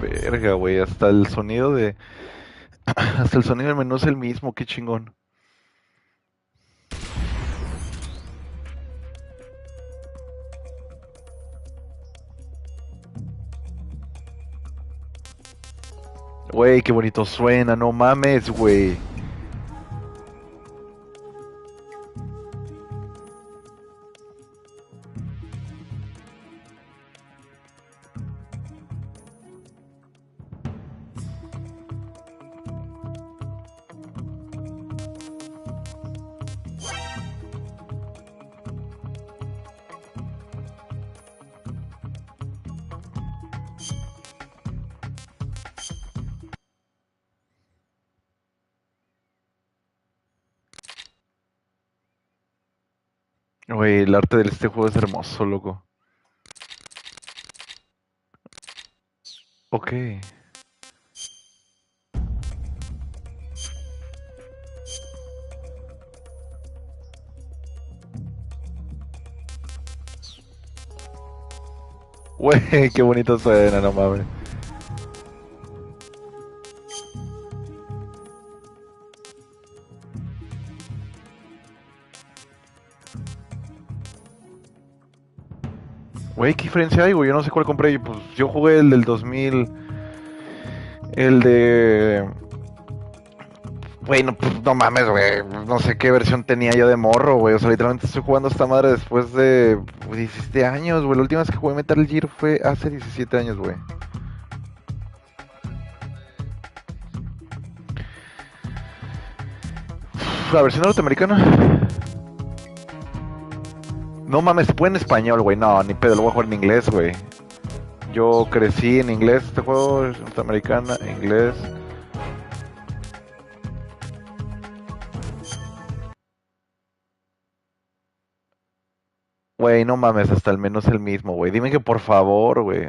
Verga, güey, hasta el sonido de... Hasta el sonido del menú es el mismo, qué chingón. Güey, qué bonito suena, no mames, güey. Güey, el arte de este juego es hermoso, loco. Ok. Güey, qué bonito suena, no mames. Güey, ¿qué diferencia hay, güey? Yo no sé cuál compré. Pues yo jugué el del 2000. El de... Güey, no, pues, no mames, güey. No sé qué versión tenía yo de morro, güey. O sea, literalmente estoy jugando esta madre después de 17 años, güey. La última vez que jugué Metal Gear fue hace 17 años, güey. La versión norteamericana. No mames, se puede en español, güey. No, ni pedo, lo voy a jugar en inglés, güey. Yo crecí en inglés, este juego es norteamericana, inglés. Güey, no mames, hasta el menos el mismo, güey. Dime que por favor, güey.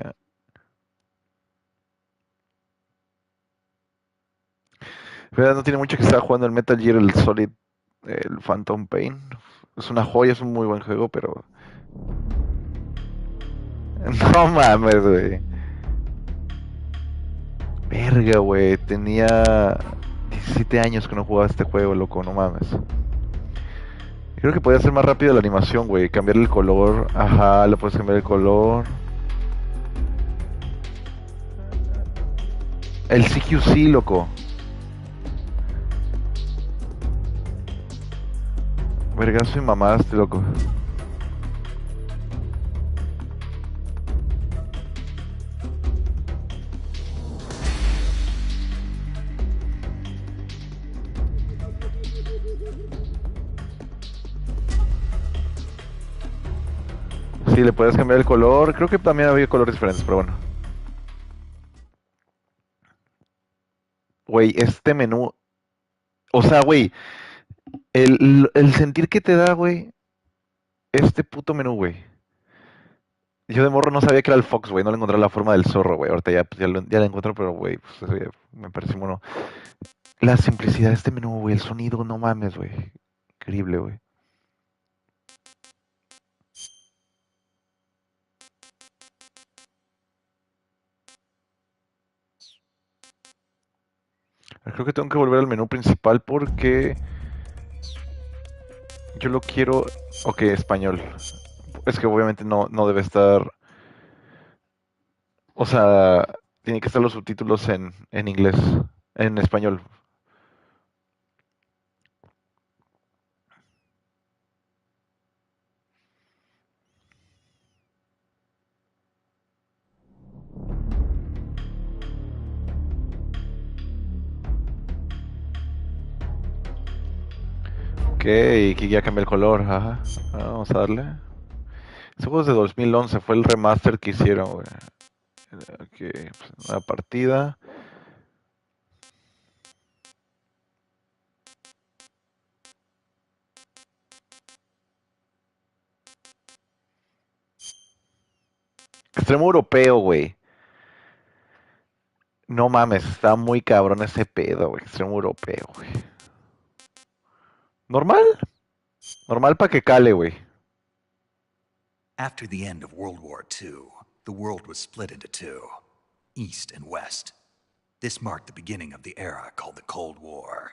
No tiene mucho que estar jugando el Metal Gear, el Solid, el Phantom Pain. Es una joya, es un muy buen juego, pero... No mames, güey. Verga, güey. Tenía 17 años que no jugaba este juego, loco, no mames. Creo que podía ser más rápido la animación, güey. Cambiarle el color. Ajá, le puedes cambiar el color. El CQC, loco. Vergazo y mamaste, loco. Sí, le puedes cambiar el color. Creo que también había colores diferentes, pero bueno. Güey, este menú. O sea, güey, el sentir que te da, güey, este puto menú, güey. Yo de morro no sabía que era el Fox, güey. No le encontré la forma del zorro, güey. Ahorita ya, pues, ya lo encuentro, pero, güey, pues, eso ya me parece mono. La simplicidad de este menú, güey. El sonido, no mames, güey. Increíble, güey. Creo que tengo que volver al menú principal porque yo lo quiero. Ok, español. Es que obviamente no debe estar. O sea, tiene que estar los subtítulos en inglés, en español. Ok, que ya cambié el color. Ajá. Vamos a darle. Ese juego es de 2011, fue el remaster que hicieron, güey. Ok, pues, una partida. Extremo europeo, güey. No mames, está muy cabrón ese pedo, güey. Extremo europeo, güey. Normal. Normal para que cale, güey. After the end of World War II, the world was split into two, East and West. This marked the beginning of the era called the Cold War.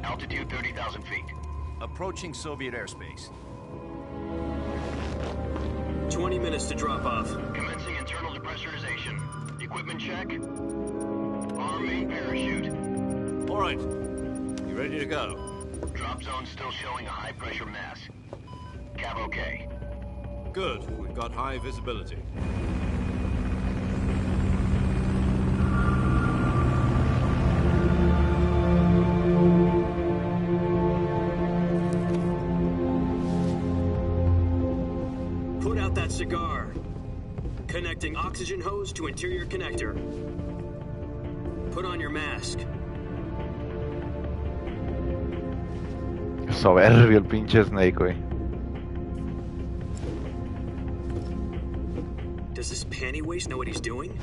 Altitude 30,000 feet. Approaching Soviet airspace. 20 minutes to drop off. Commencing internal depressurization. Equipment check. Arm main parachute. All right. You ready to go? Drop zone still showing a high pressure mass. Cav okay. Good. We've got high visibility. Put out that cigar. Connecting oxygen hose to interior connector. Put on your mask. Soberbio el pinche Snake, güey. Does this panty waste know what he's doing?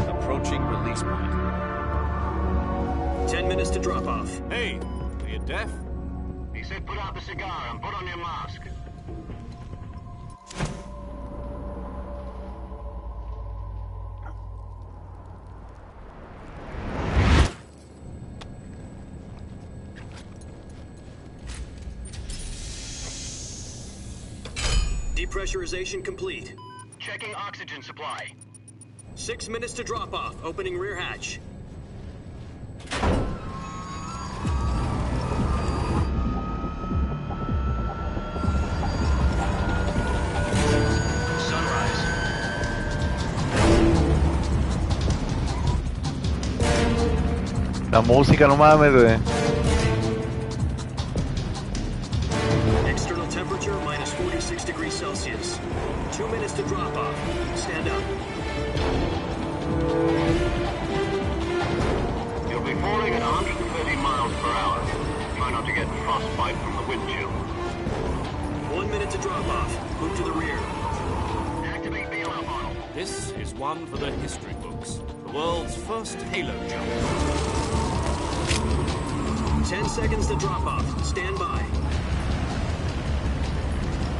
Approaching release point. 10 minutes to drop off. Hey, are you deaf? He said put out the cigar and put on your mask. Depressurization complete. Checking oxygen supply. 6 minutes to drop off. Opening rear hatch. Sunrise. La música, no mames, güey. External temperature minus 46 degrees Celsius. 2 minutes to drop off. Stand up. You'll be falling at 130 miles per hour. Try not to get frostbite from the wind chill. 1 minute to drop off. Move to the rear. Activate bailout model. This is one for the history books. The world's first halo jump. 10 seconds to drop off. Stand by.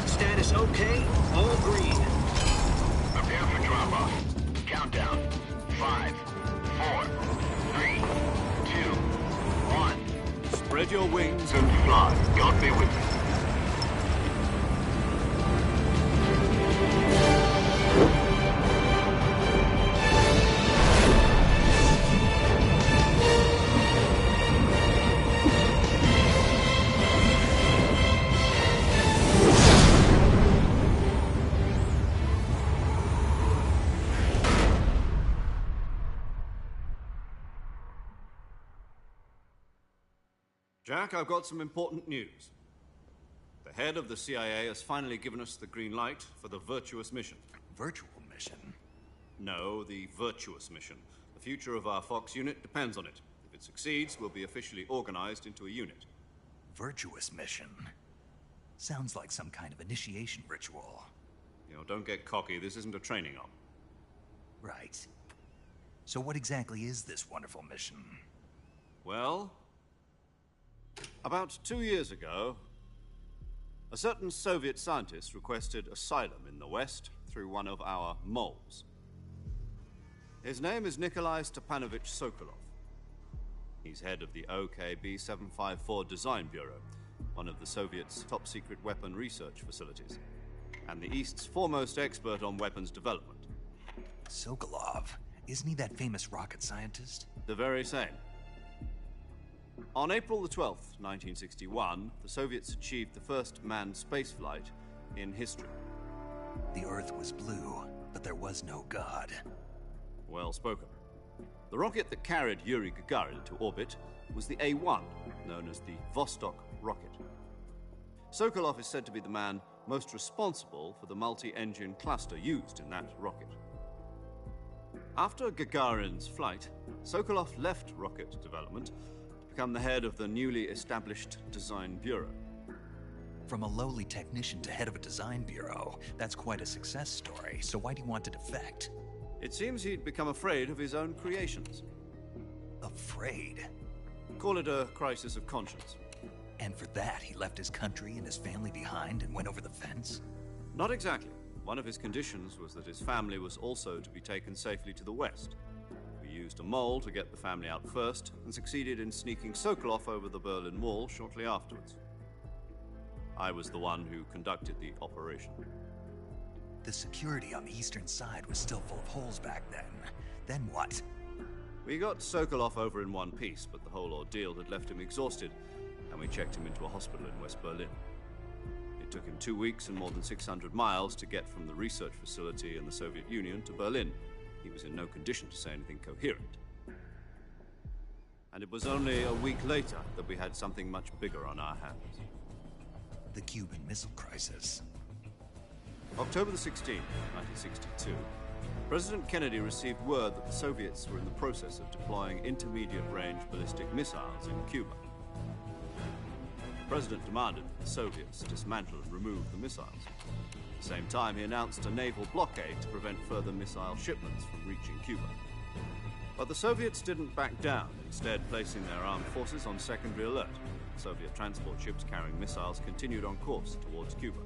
Status okay. All green. Prepare for drop-off. Countdown. 5, 4, 3, 2, 1. Spread your wings And fly. God be with you. Jack, I've got some important news. The head of the CIA has finally given us the green light for the virtuous mission. Virtual mission? No, the virtuous mission. The future of our Fox unit depends on it. If it succeeds, we'll be officially organized into a unit. Virtuous mission? Sounds like some kind of initiation ritual. You know, don't get cocky. This isn't a training op. Right. So what exactly is this wonderful mission? Well, about 2 years ago, a certain Soviet scientist requested asylum in the West through one of our moles. His name is Nikolai Stepanovich Sokolov. He's head of the OKB 754 Design Bureau, one of the Soviets' top-secret weapon research facilities, and the East's foremost expert on weapons development. Sokolov? Isn't he that famous rocket scientist? The very same. On April the 12th, 1961, the Soviets achieved the first manned spaceflight in history. The Earth was blue, but there was no God. Well spoken. The rocket that carried Yuri Gagarin to orbit was the A-1, known as the Vostok rocket. Sokolov is said to be the man most responsible for the multi-engine cluster used in that rocket. After Gagarin's flight, Sokolov left rocket development to become the head of the newly established Design Bureau. From a lowly technician to head of a design bureau, that's quite a success story, so why do you want to defect? It seems he'd become afraid of his own creations. Afraid? Call it a crisis of conscience. And for that, he left his country and his family behind and went over the fence? Not exactly. One of his conditions was that his family was also to be taken safely to the west. We used a mole to get the family out first and succeeded in sneaking Sokolov over the Berlin Wall shortly afterwards. I was the one who conducted the operation. The security on the eastern side was still full of holes back then. Then what? We got Sokolov over in one piece, but the whole ordeal had left him exhausted, and we checked him into a hospital in West Berlin. It took him 2 weeks and more than 600 miles to get from the research facility in the Soviet Union to Berlin. He was in no condition to say anything coherent. And it was only a week later that we had something much bigger on our hands. The Cuban Missile Crisis. October the 16th, 1962, President Kennedy received word that the Soviets were in the process of deploying intermediate-range ballistic missiles in Cuba. The President demanded that the Soviets dismantle and remove the missiles. At the same time, he announced a naval blockade to prevent further missile shipments from reaching Cuba. But the Soviets didn't back down, instead placing their armed forces on secondary alert. Soviet transport ships carrying missiles continued on course towards Cuba.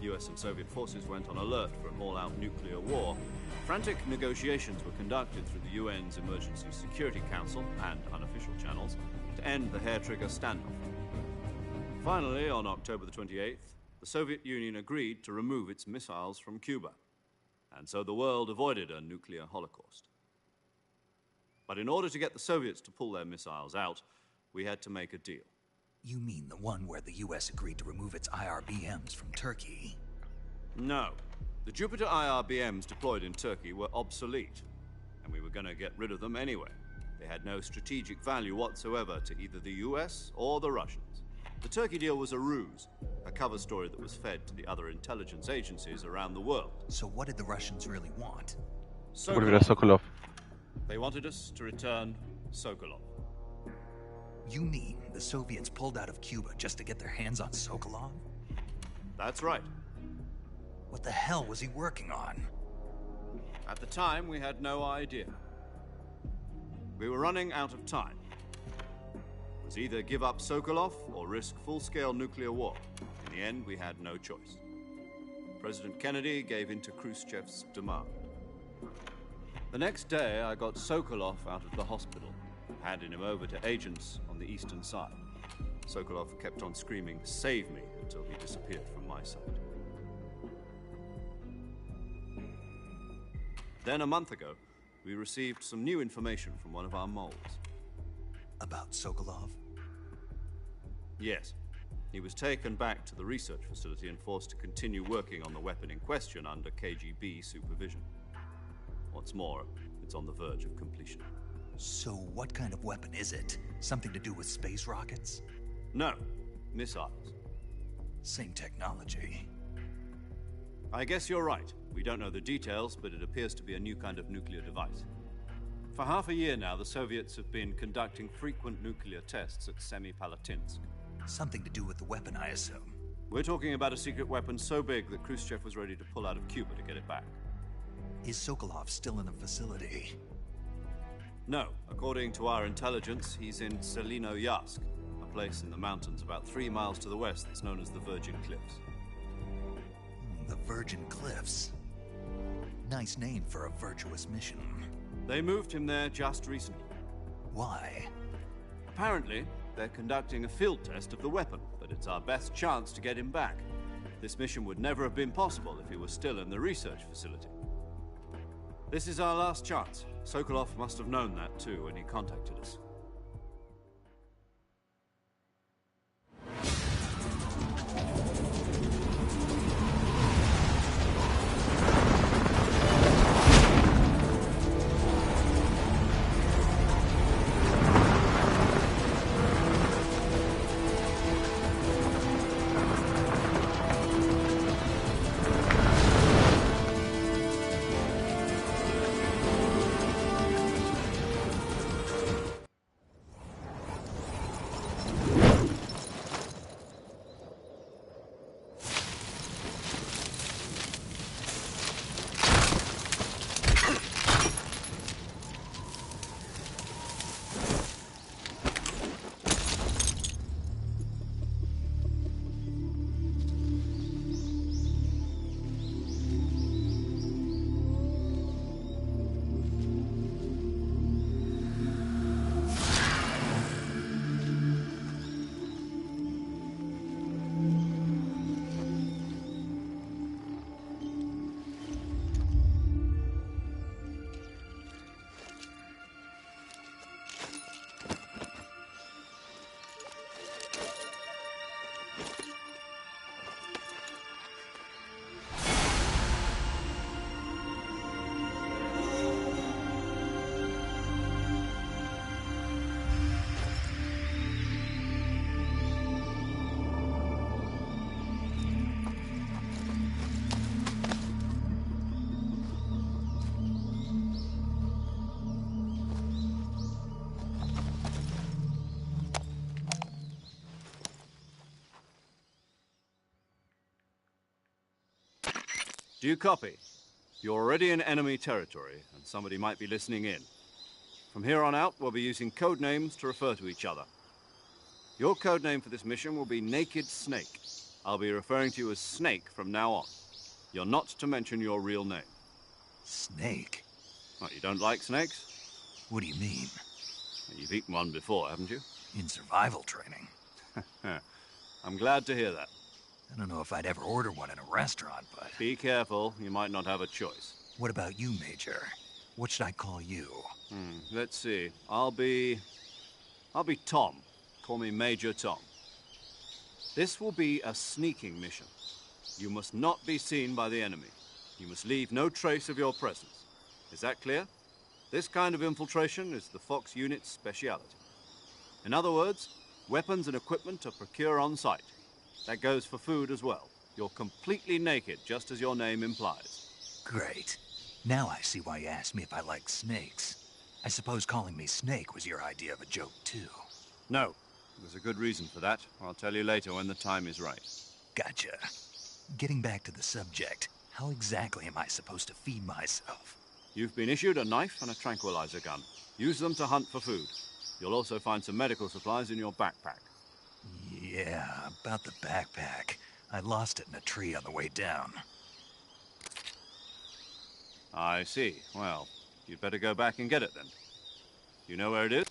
US and Soviet forces went on alert for an all-out nuclear war. Frantic negotiations were conducted through the UN's Emergency Security Council and unofficial channels to end the hair-trigger standoff. Finally, on October the 28th, the Soviet Union agreed to remove its missiles from Cuba, and so the world avoided a nuclear holocaust. But in order to get the Soviets to pull their missiles out, we had to make a deal. You mean the one where the US agreed to remove its IRBMs from Turkey? No. The Jupiter IRBMs deployed in Turkey were obsolete, and we were going to get rid of them anyway. They had no strategic value whatsoever to either the US or the Russians. The Turkey deal was a ruse, a cover story that was fed to the other intelligence agencies around the world. So what did the Russians really want? Volver a Sokolov. They wanted us to return Sokolov. You mean the Soviets pulled out of Cuba just to get their hands on Sokolov? That's right. What the hell was he working on? At the time, we had no idea. We were running out of time. It was either give up Sokolov or risk full-scale nuclear war. In the end, we had no choice. President Kennedy gave in to Khrushchev's demand. The next day, I got Sokolov out of the hospital, handing him over to agents on the eastern side. Sokolov kept on screaming, "Save me," until he disappeared from my sight. Then a month ago, we received some new information from one of our moles. About Sokolov? Yes. He was taken back to the research facility and forced to continue working on the weapon in question under KGB supervision. What's more, it's on the verge of completion. So what kind of weapon is it? Something to do with space rockets? No, missiles. Same technology. I guess you're right. We don't know the details, but it appears to be a new kind of nuclear device. For half a year now, the Soviets have been conducting frequent nuclear tests at Semipalatinsk. Something to do with the weapon, I assume. We're talking about a secret weapon so big that Khrushchev was ready to pull out of Cuba to get it back. Is Sokolov still in the facility? No. According to our intelligence, he's in Selino-Yarsk, a place in the mountains about 3 miles to the west that's known as the Virgin Cliffs. The Virgin Cliffs. Nice name for a virtuous mission. They moved him there just recently. Why? Apparently, they're conducting a field test of the weapon, but it's our best chance to get him back. This mission would never have been possible if he was still in the research facility. This is our last chance. Sokolov must have known that too when he contacted us. Do you copy? You're already in enemy territory, and somebody might be listening in. From here on out, we'll be using code names to refer to each other. Your code name for this mission will be Naked Snake. I'll be referring to you as Snake from now on. You're not to mention your real name. Snake? What, you don't like snakes? What do you mean? You've eaten one before, haven't you? In survival training? I'm glad to hear that. I don't know if I'd ever order one in a restaurant, but... Be careful, you might not have a choice. What about you, Major? What should I call you? Let's see. I'll be Tom. Call me Major Tom. This will be a sneaking mission. You must not be seen by the enemy. You must leave no trace of your presence. Is that clear? This kind of infiltration is the Fox unit's speciality. In other words, weapons and equipment are procured on site. That goes for food as well. You're completely naked, just as your name implies. Great. Now I see why you asked me if I like snakes. I suppose calling me Snake was your idea of a joke, too. No. There's a good reason for that. I'll tell you later when the time is right. Gotcha. Getting back to the subject, how exactly am I supposed to feed myself? You've been issued a knife and a tranquilizer gun. Use them to hunt for food. You'll also find some medical supplies in your backpack. Yeah, about the backpack. I lost it in a tree on the way down. I see. Well, you'd better go back and get it then. You know where it is?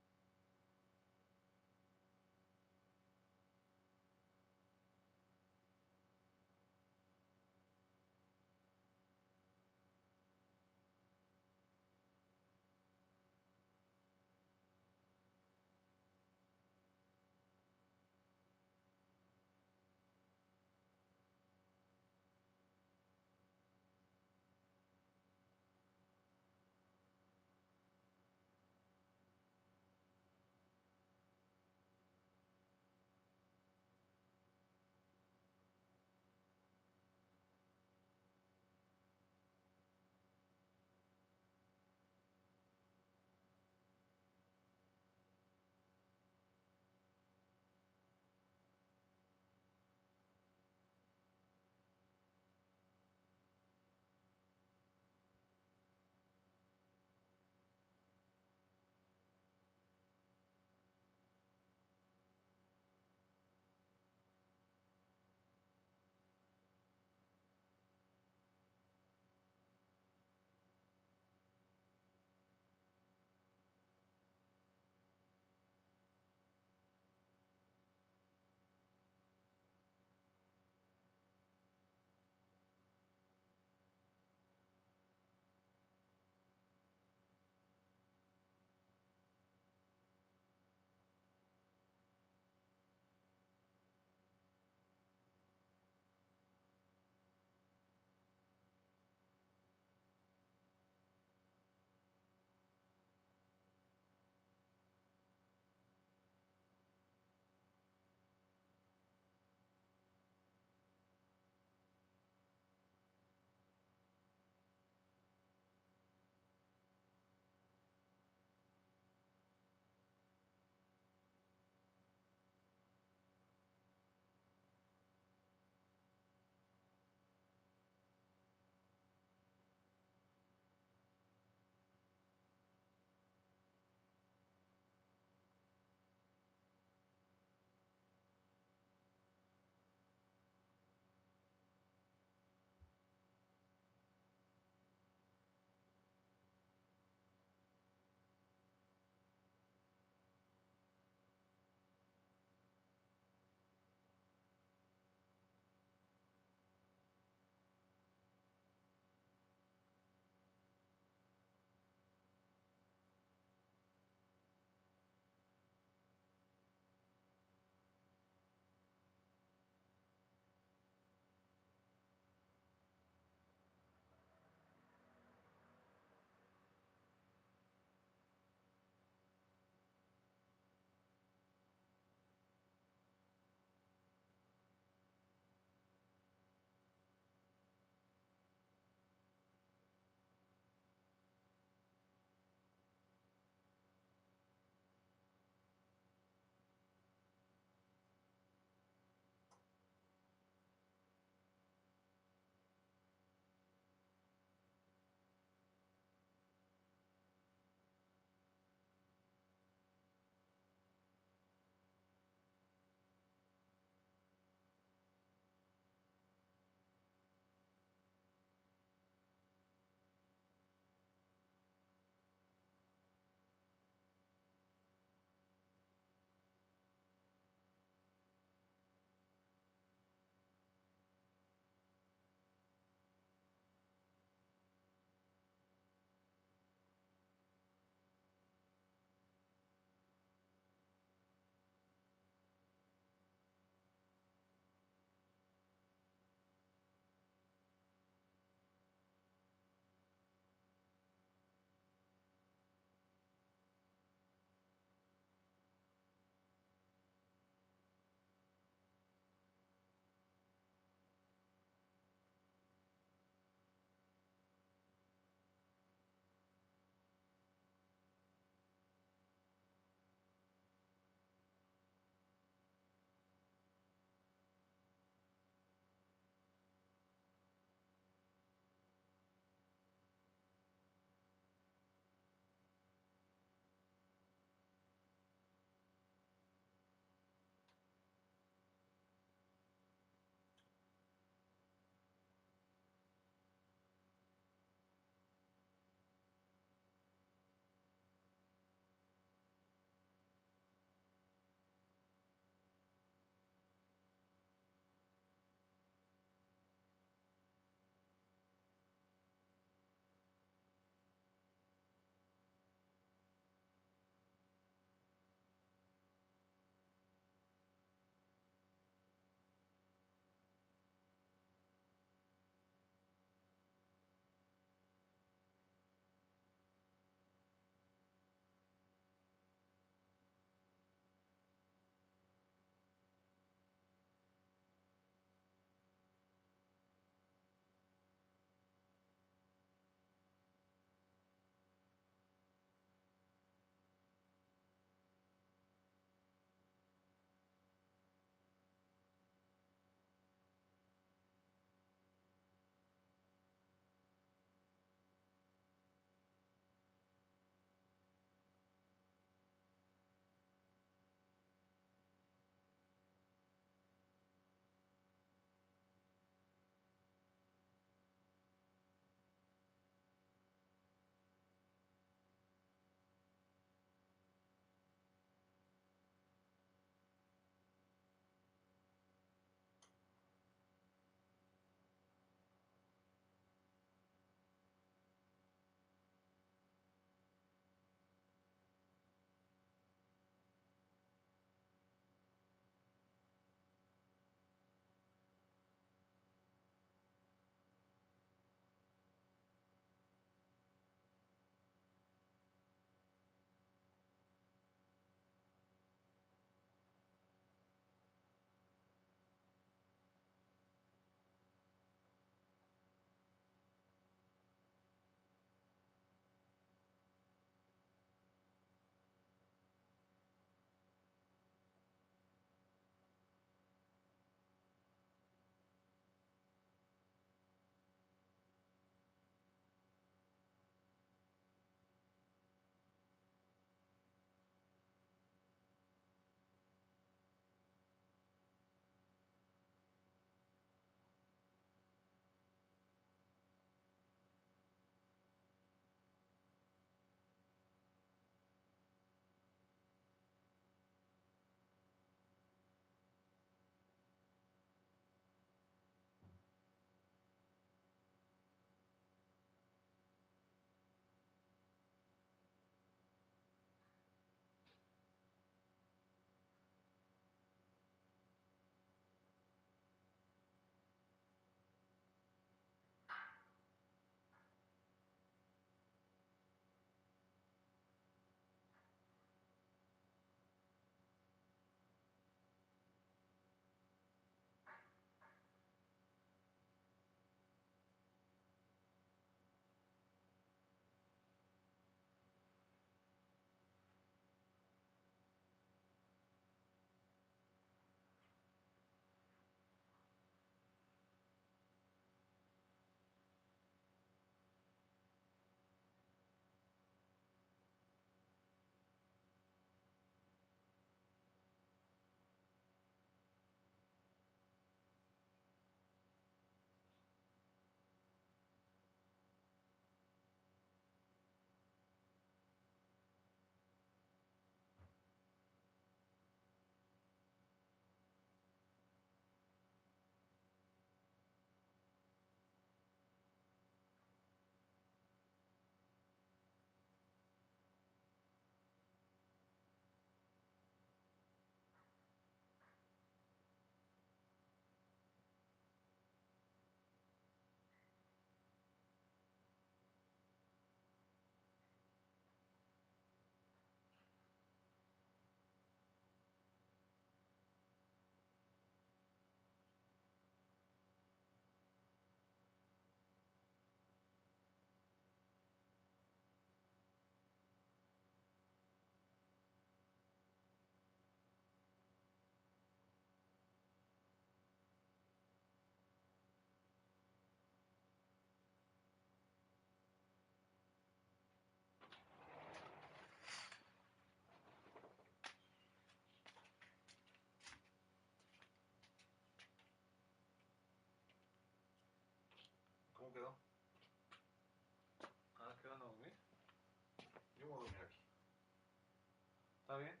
¿Está bien?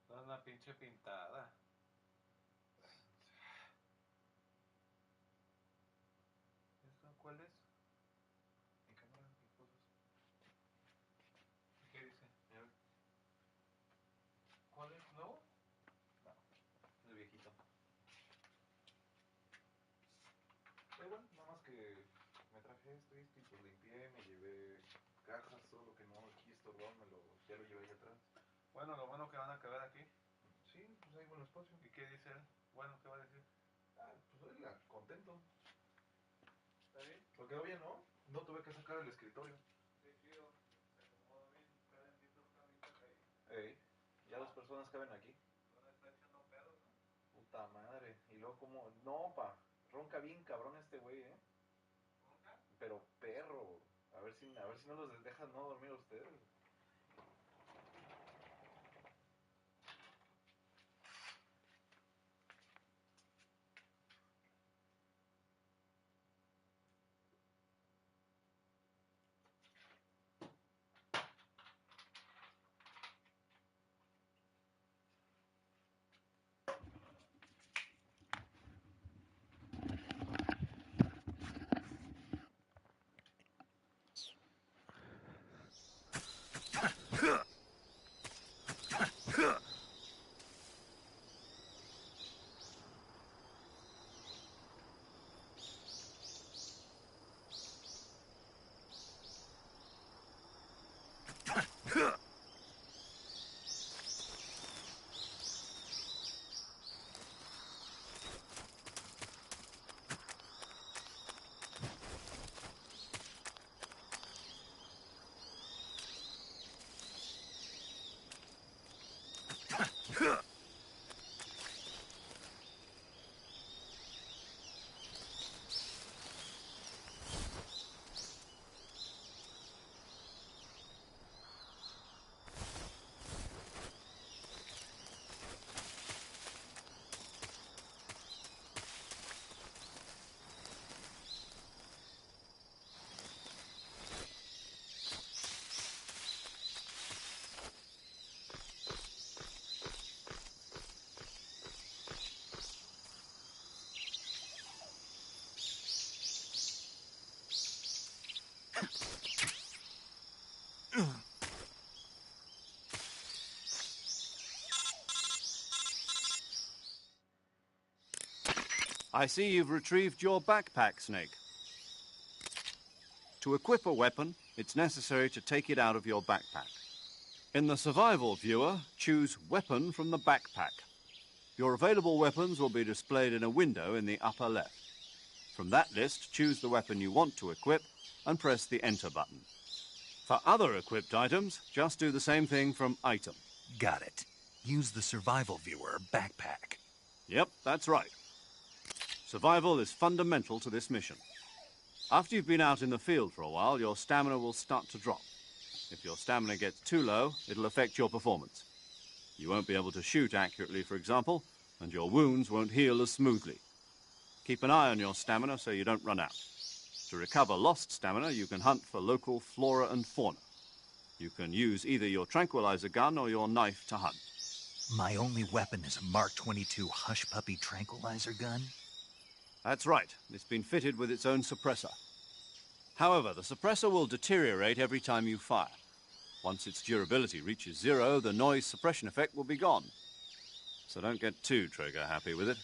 No es una pinche pintada. ¿Cuál es? Mi cámara, mis fotos. ¿Qué dice? A ver. ¿Cuál es? ¿Nuevo? No, el viejito. Bueno, nada más que me traje esto y pues limpié, me llevé cajas, todo lo que no aquí estorbó, ya lo llevé ahí atrás. Bueno, lo bueno que van a caber aquí. Sí, pues hay buen espacio. ¿Y qué dice él? Bueno, ¿qué va a decir? Ah, pues él contento. ¿Está bien? Lo quedó bien, ¿no? No tuve que sacar el escritorio. Sí, chido. Se acomoda bien. Caben bien dos camitas ahí. Ey, ya las personas caben aquí. No está echando pedos, ¿no? Puta madre. Y luego como... No, pa. Ronca bien cabrón este güey, ¿eh? ¿Ronca? Pero perro. A ver si no los dejan no dormir a ustedes. I see you've retrieved your backpack, Snake. To equip a weapon, it's necessary to take it out of your backpack. In the survival viewer, choose Weapon from the backpack. Your available weapons will be displayed in a window in the upper left. From that list, choose the weapon you want to equip and press the Enter button. For other equipped items, just do the same thing from Item. Got it. Use the survival viewer backpack. Yep, that's right. Survival is fundamental to this mission. After you've been out in the field for a while, your stamina will start to drop. If your stamina gets too low, it'll affect your performance. You won't be able to shoot accurately, for example, and your wounds won't heal as smoothly. Keep an eye on your stamina so you don't run out. To recover lost stamina, you can hunt for local flora and fauna. You can use either your tranquilizer gun or your knife to hunt. My only weapon is a Mark 22 Hush Puppy tranquilizer gun? That's right. It's been fitted with its own suppressor. However, the suppressor will deteriorate every time you fire. Once its durability reaches 0, the noise suppression effect will be gone. So don't get too trigger-happy with it.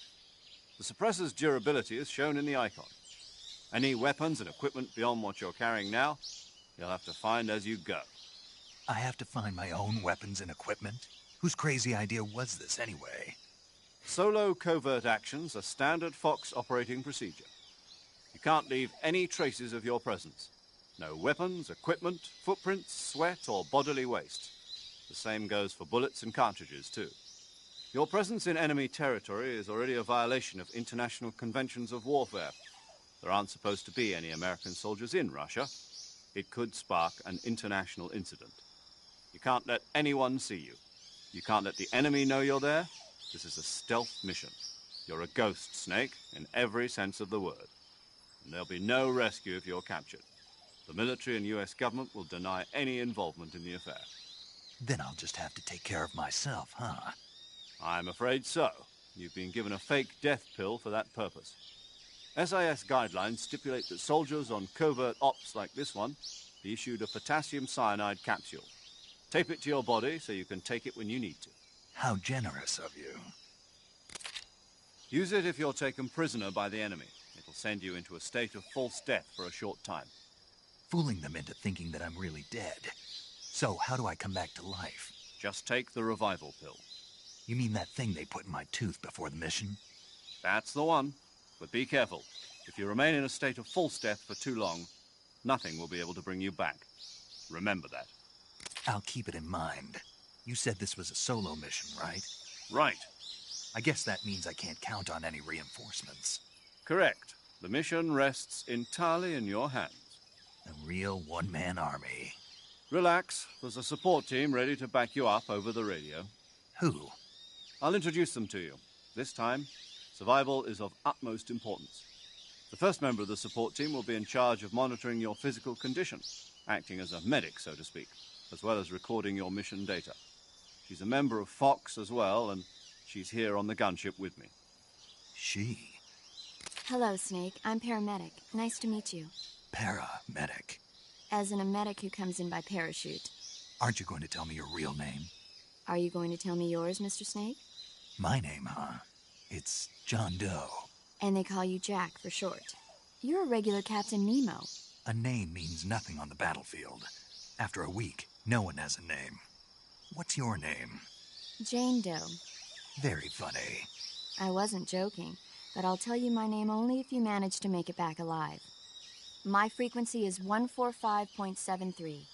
The suppressor's durability is shown in the icon. Any weapons and equipment beyond what you're carrying now, you'll have to find as you go. I have to find my own weapons and equipment? Whose crazy idea was this anyway? Solo covert actions are standard Fox operating procedure. You can't leave any traces of your presence. No weapons, equipment, footprints, sweat, or bodily waste. The same goes for bullets and cartridges, too. Your presence in enemy territory is already a violation of international conventions of warfare. There aren't supposed to be any American soldiers in Russia. It could spark an international incident. You can't let anyone see you. You can't let the enemy know you're there. This is a stealth mission. You're a ghost, Snake, in every sense of the word. And there'll be no rescue if you're captured. The military and US government will deny any involvement in the affair. Then I'll just have to take care of myself, huh? I'm afraid so. You've been given a fake death pill for that purpose. SIS guidelines stipulate that soldiers on covert ops like this one be issued a potassium cyanide capsule. Tape it to your body so you can take it when you need to. How generous of you. Use it if you're taken prisoner by the enemy. It'll send you into a state of false death for a short time. Fooling them into thinking that I'm really dead. So, how do I come back to life? Just take the revival pill. You mean that thing they put in my tooth before the mission? That's the one. But be careful. If you remain in a state of false death for too long, nothing will be able to bring you back. Remember that. I'll keep it in mind. You said this was a solo mission, right? Right. I guess that means I can't count on any reinforcements. Correct. The mission rests entirely in your hands. A real one-man army. Relax. There's a support team ready to back you up over the radio. Who? I'll introduce them to you. This time, survival is of utmost importance. The first member of the support team will be in charge of monitoring your physical condition, acting as a medic, so to speak, as well as recording your mission data. She's a member of Fox as well, and she's here on the gunship with me. She? Hello, Snake. I'm paramedic. Nice to meet you. Paramedic. As in a medic who comes in by parachute. Aren't you going to tell me your real name? Are you going to tell me yours, Mr. Snake? My name, huh? It's John Doe. And they call you Jack for short. You're a regular Captain Nemo. A name means nothing on the battlefield. After a week, no one has a name. What's your name? Jane Doe. Very funny. I wasn't joking, but I'll tell you my name only if you manage to make it back alive. My frequency is 145.73.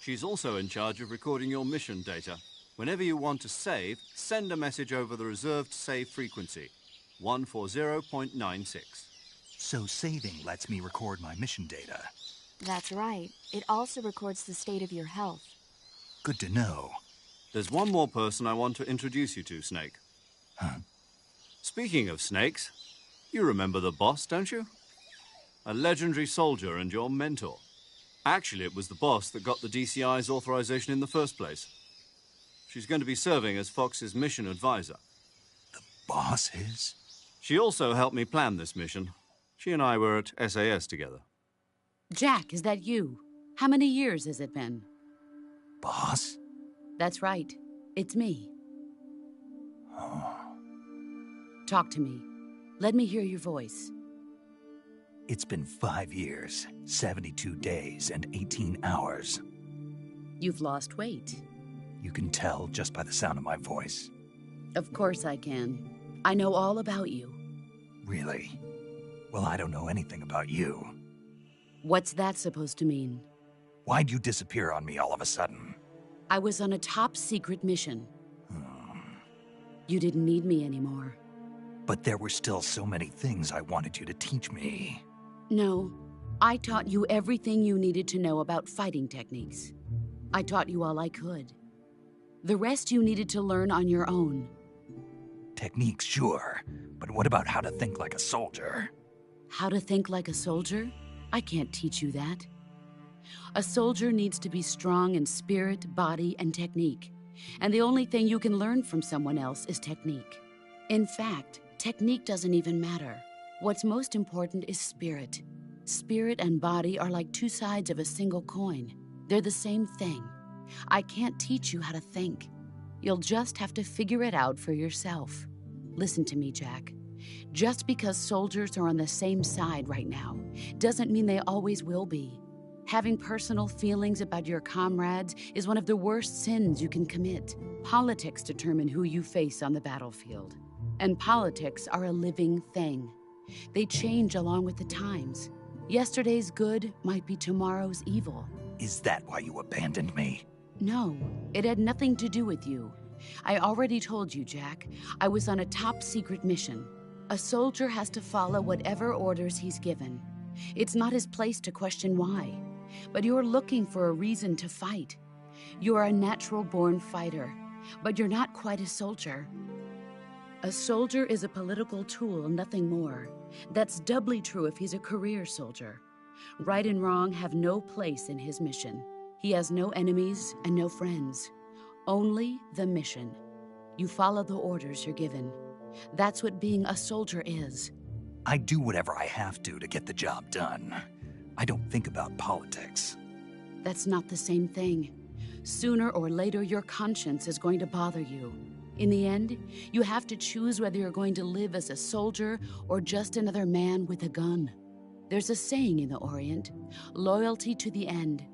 She's also in charge of recording your mission data. Whenever you want to save, send a message over the reserved save frequency, 140.96. So saving lets me record my mission data. That's right. It also records the state of your health. Good to know. There's one more person I want to introduce you to, Snake. Huh? Speaking of snakes, you remember the boss, don't you? A legendary soldier and your mentor. Actually, it was the boss that got the DCI's authorization in the first place. She's going to be serving as Fox's mission advisor. The boss is? She also helped me plan this mission. She and I were at SAS together. Jack, is that you? How many years has it been? Boss? That's right. It's me. Talk to me. Let me hear your voice. It's been 5 years, 72 days, and 18 hours. You've lost weight. You can tell just by the sound of my voice. Of course I can. I know all about you. Really? Well, I don't know anything about you. What's that supposed to mean? Why'd you disappear on me all of a sudden? I was on a top-secret mission. You didn't need me anymore. But there were still so many things I wanted you to teach me. No, I taught you everything you needed to know about fighting techniques. I taught you all I could. The rest you needed to learn on your own. Techniques, sure. But what about how to think like a soldier? How to think like a soldier? I can't teach you that. A soldier needs to be strong in spirit, body, and technique. And the only thing you can learn from someone else is technique. In fact, technique doesn't even matter. What's most important is spirit. Spirit and body are like two sides of a single coin. They're the same thing. I can't teach you how to think. You'll just have to figure it out for yourself. Listen to me, Jack. Just because soldiers are on the same side right now doesn't mean they always will be. Having personal feelings about your comrades is one of the worst sins you can commit. Politics determine who you face on the battlefield. And politics are a living thing. They change along with the times. Yesterday's good might be tomorrow's evil. Is that why you abandoned me? No, it had nothing to do with you. I already told you, Jack. I was on a top-secret mission. A soldier has to follow whatever orders he's given. It's not his place to question why. But you're looking for a reason to fight. You're a natural-born fighter, but you're not quite a soldier. A soldier is a political tool, nothing more. That's doubly true if he's a career soldier. Right and wrong have no place in his mission. He has no enemies and no friends. Only the mission. You follow the orders you're given. That's what being a soldier is. I do whatever I have to get the job done. I don't think about politics. That's not the same thing. Sooner or later, your conscience is going to bother you. In the end, you have to choose whether you're going to live as a soldier or just another man with a gun. There's a saying in the Orient, loyalty to the end.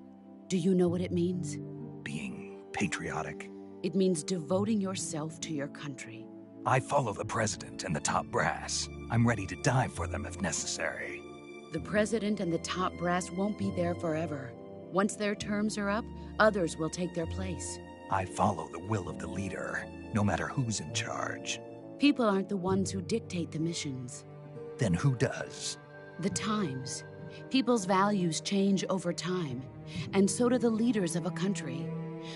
Do you know what it means? Being patriotic. It means devoting yourself to your country. I follow the president and the top brass. I'm ready to die for them if necessary. The president and the top brass won't be there forever. Once their terms are up, others will take their place. I follow the will of the leader, no matter who's in charge. People aren't the ones who dictate the missions. Then who does? The times. People's values change over time, and so do the leaders of a country.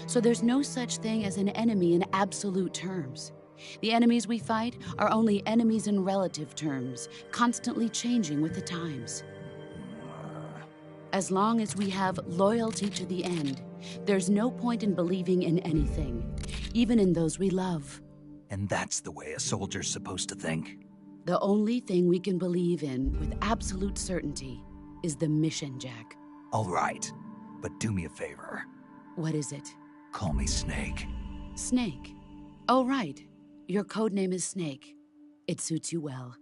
So there's no such thing as an enemy in absolute terms. The enemies we fight are only enemies in relative terms, constantly changing with the times. As long as we have loyalty to the end, there's no point in believing in anything, even in those we love. And that's the way a soldier's supposed to think? The only thing we can believe in with absolute certainty is the mission, Jack. All right, but do me a favor. What is it? Call me Snake. Snake. Oh, right. Your codename is Snake. It suits you well.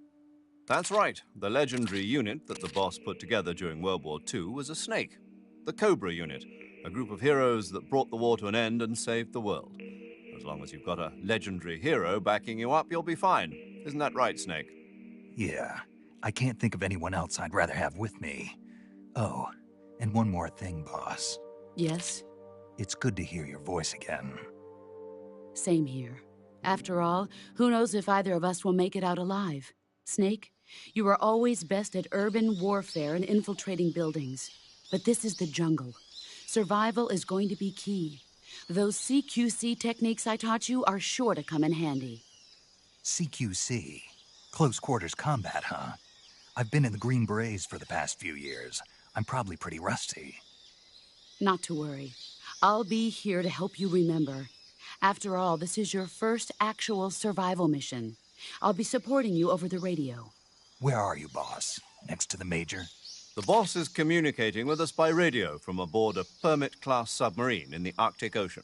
That's right. The legendary unit that the boss put together during World War II was a snake. The Cobra unit, a group of heroes that brought the war to an end and saved the world. As long as you've got a legendary hero backing you up, you'll be fine. Isn't that right, Snake? Yeah, I can't think of anyone else I'd rather have with me. Oh, and one more thing, boss. Yes? It's good to hear your voice again. Same here. After all, who knows if either of us will make it out alive? Snake, you are always best at urban warfare and infiltrating buildings. But this is the jungle. Survival is going to be key. Those CQC techniques I taught you are sure to come in handy. CQC? Close quarters combat, huh? I've been in the Green Berets for the past few years. I'm probably pretty rusty. Not to worry. I'll be here to help you remember. After all, this is your first actual survival mission. I'll be supporting you over the radio. Where are you, boss? Next to the Major? The boss is communicating with us by radio from aboard a Permit-class submarine in the Arctic Ocean.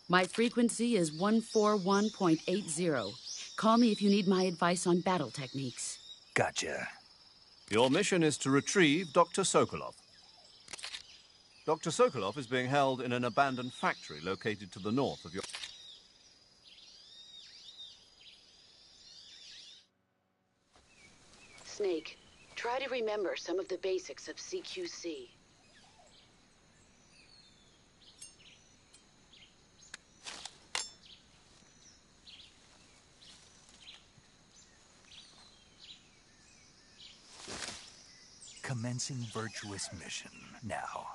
My frequency is 141.80. Call me if you need my advice on battle techniques. Gotcha. Your mission is to retrieve Dr. Sokolov. Dr. Sokolov is being held in an abandoned factory located to the north of your... Snake, try to remember some of the basics of CQC. Commencing virtuous mission now.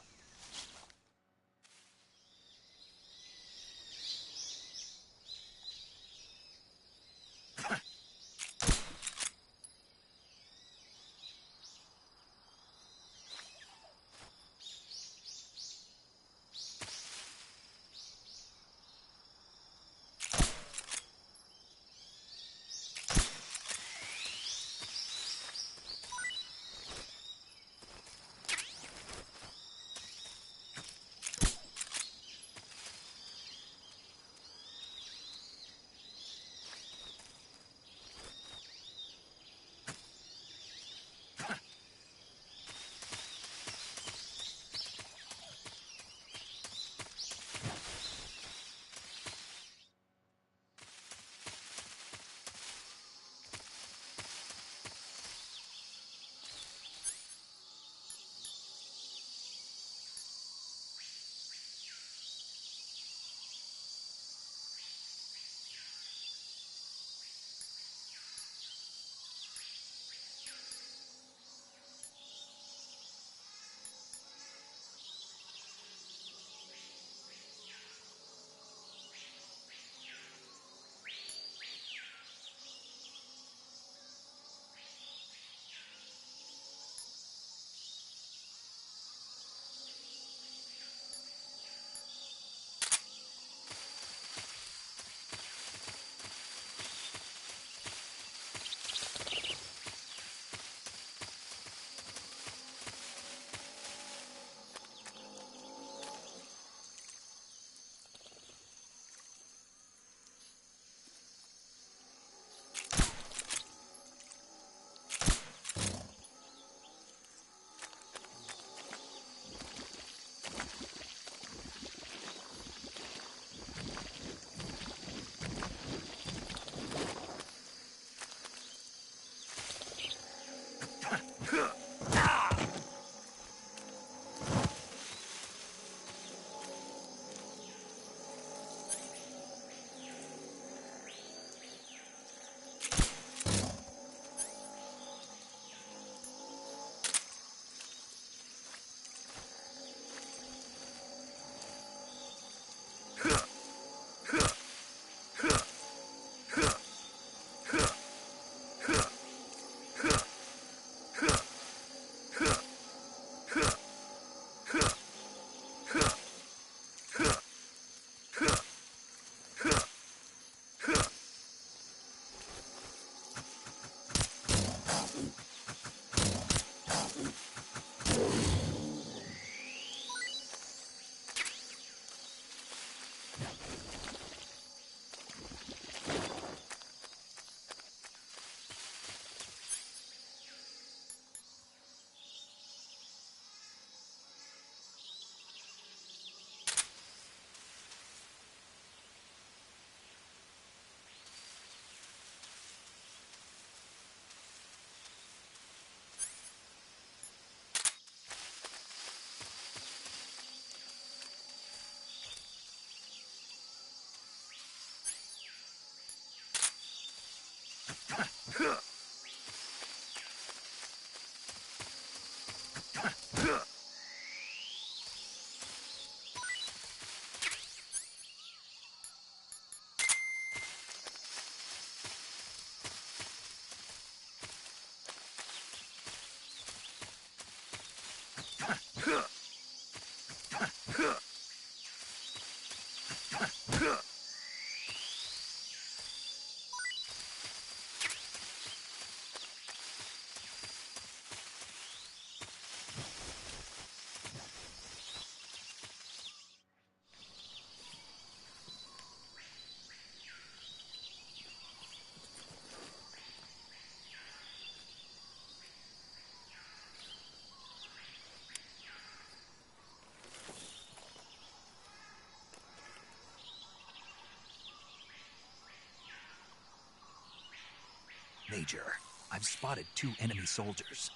Major. I've spotted 2 enemy soldiers.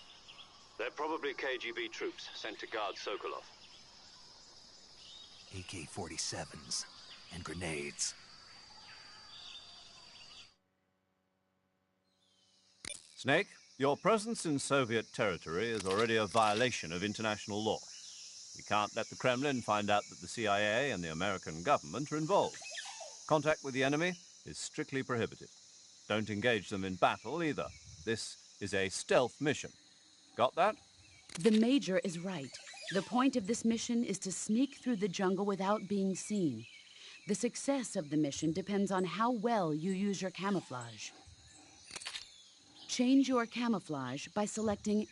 They're probably KGB troops sent to guard Sokolov. AK-47s and grenades. Snake, your presence in Soviet territory is already a violation of international law. We can't let the Kremlin find out that the CIA and the American government are involved. Contact with the enemy is strictly prohibited. Don't engage them in battle either. This is a stealth mission. Got that? The Major is right. The point of this mission is to sneak through the jungle without being seen. The success of the mission depends on how well you use your camouflage. Change your camouflage by selecting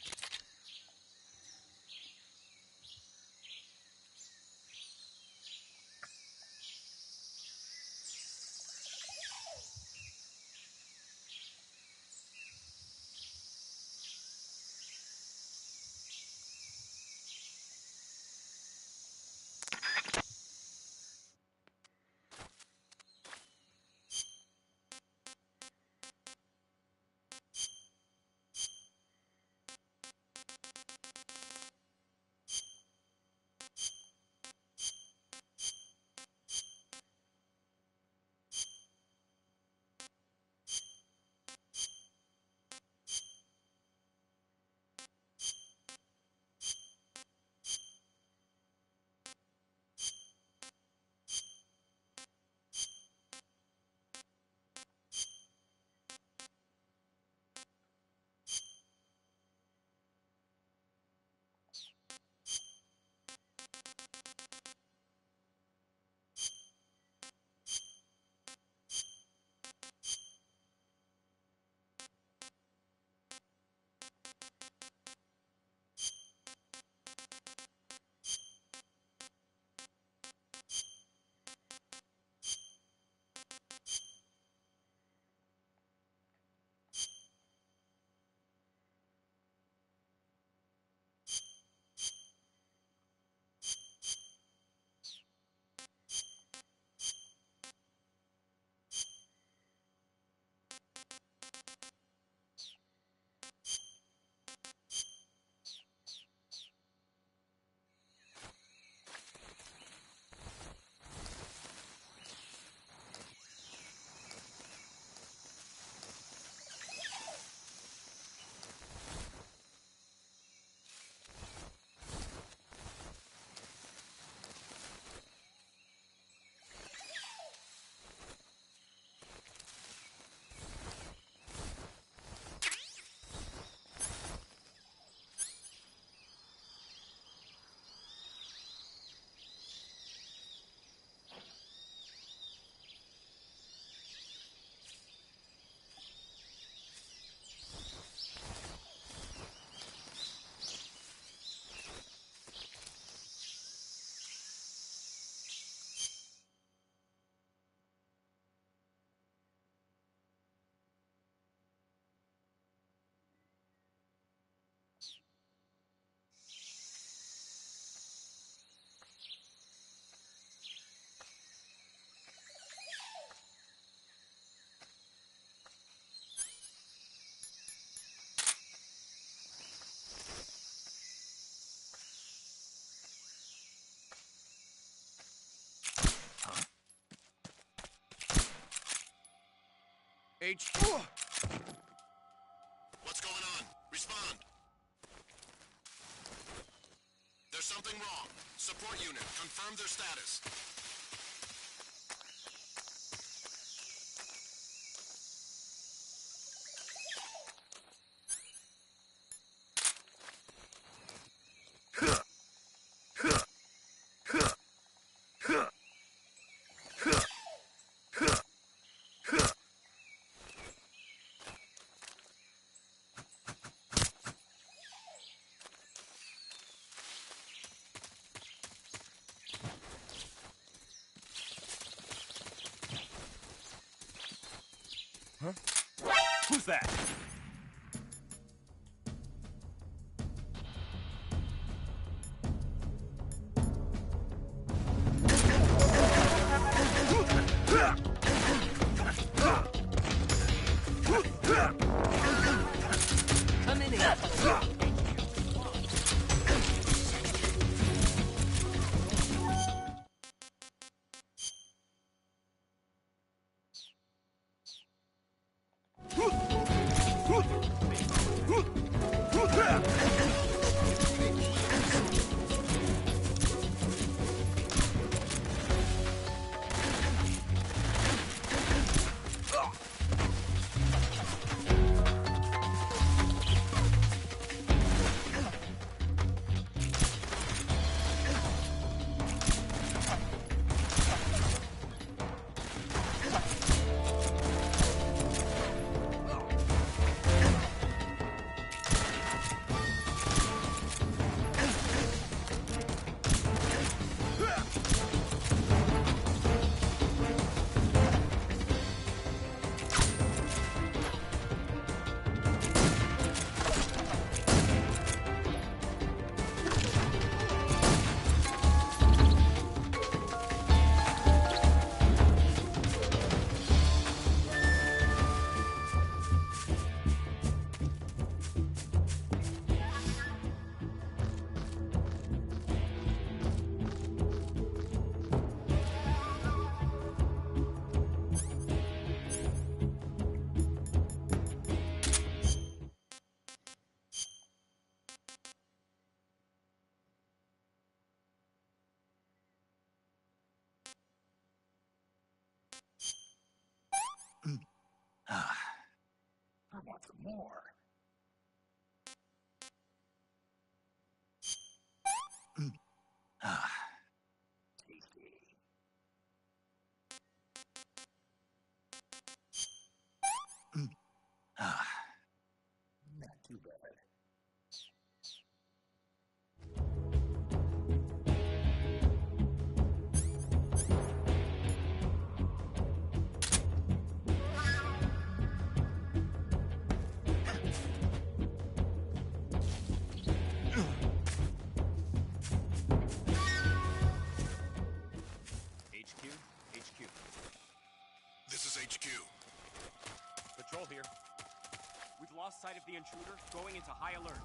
What's going on? Respond. There's something wrong. Support unit, confirm their status. Who's that? more. Ah, tasty. Ah, not too bad. HQ? HQ. This is HQ. Patrol here. We've lost sight of the intruder, going into high alert.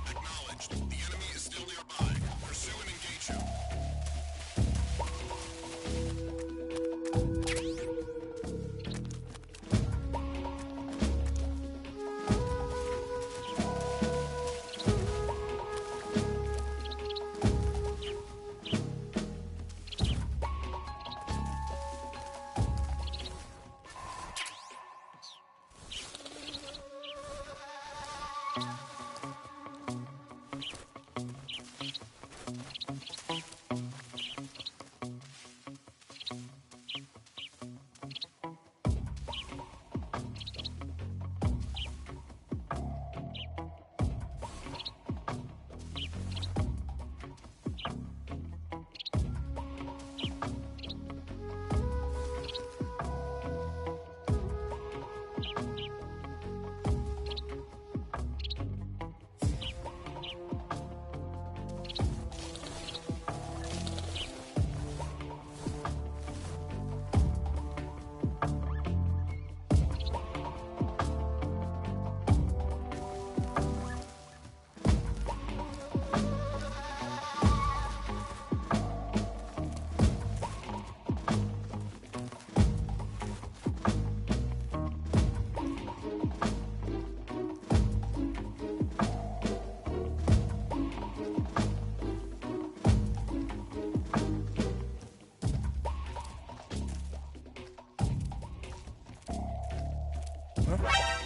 Acknowledged. The enemy is still nearby. Pursue and engage him.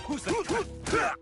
Who's that?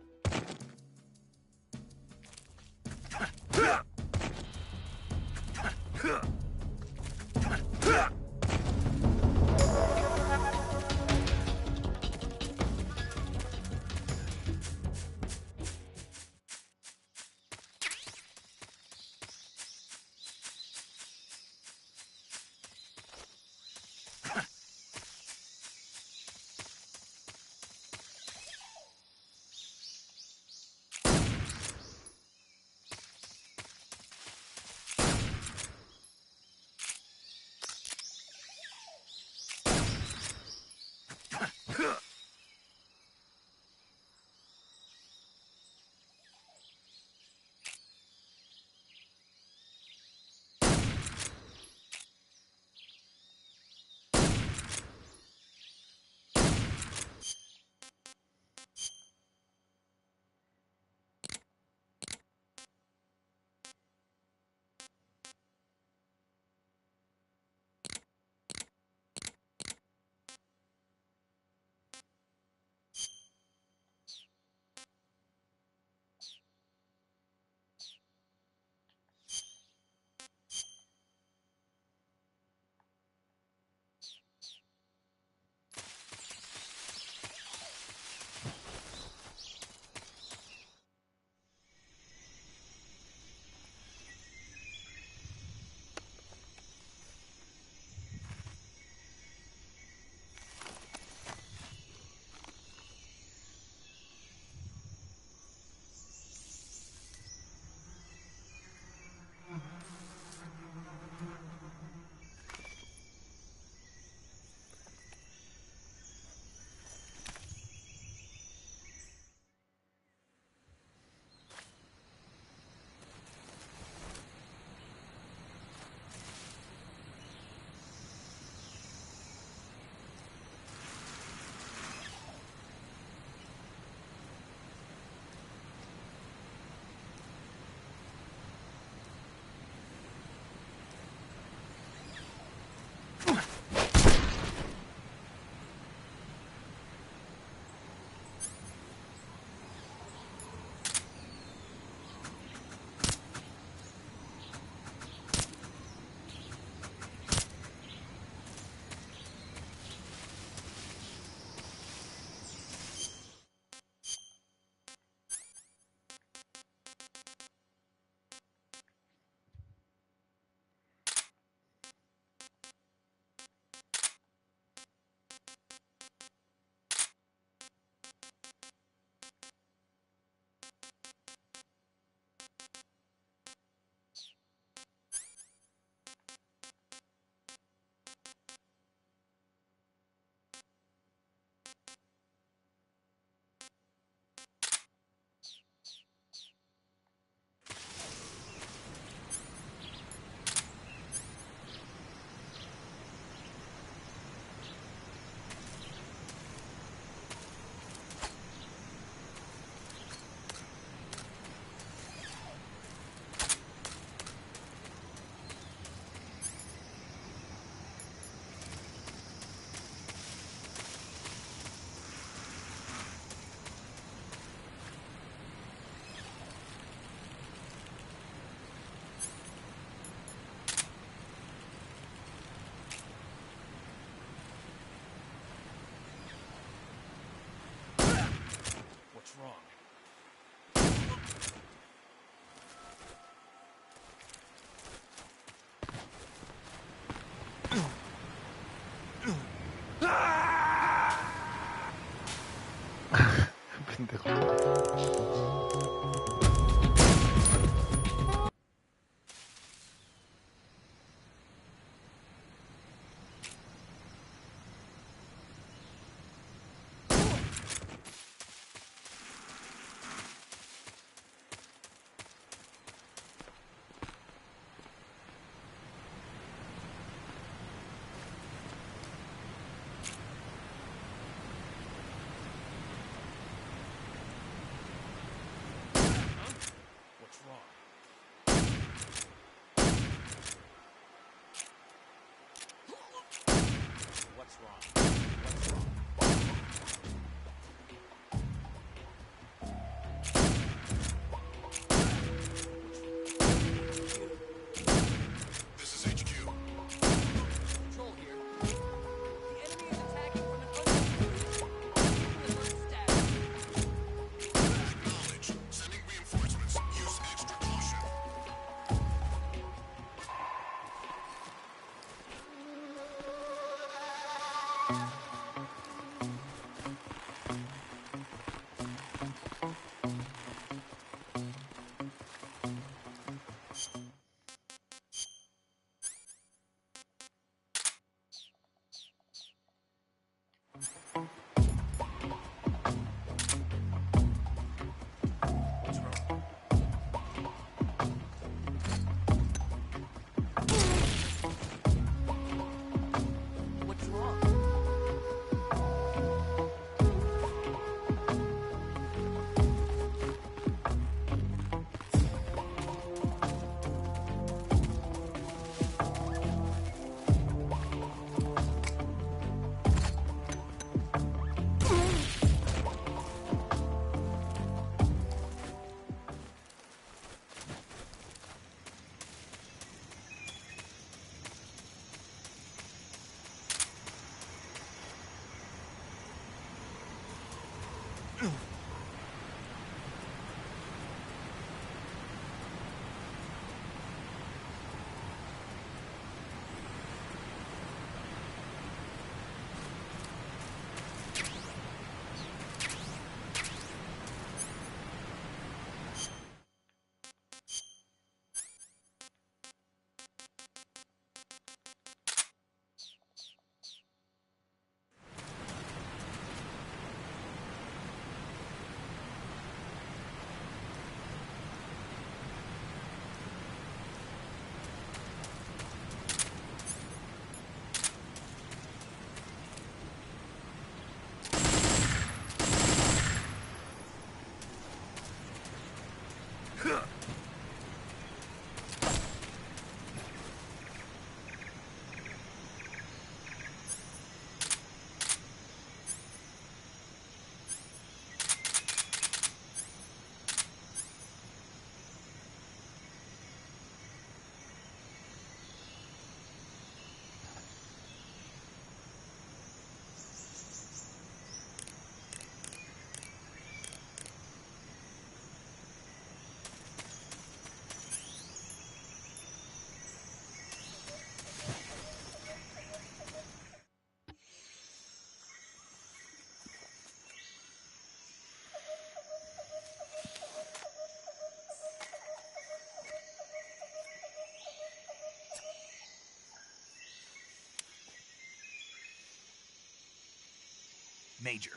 Major,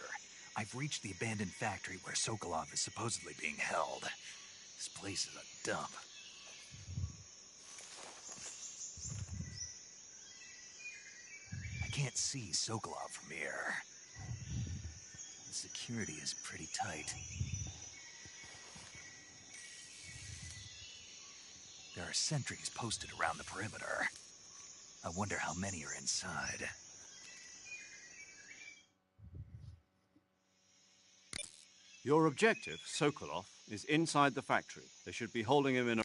I've reached the abandoned factory where Sokolov is supposedly being held. This place is a dump. I can't see Sokolov from here. The security is pretty tight. There are sentries posted around the perimeter. I wonder how many are inside. Your objective, Sokolov, is inside the factory. They should be holding him in a...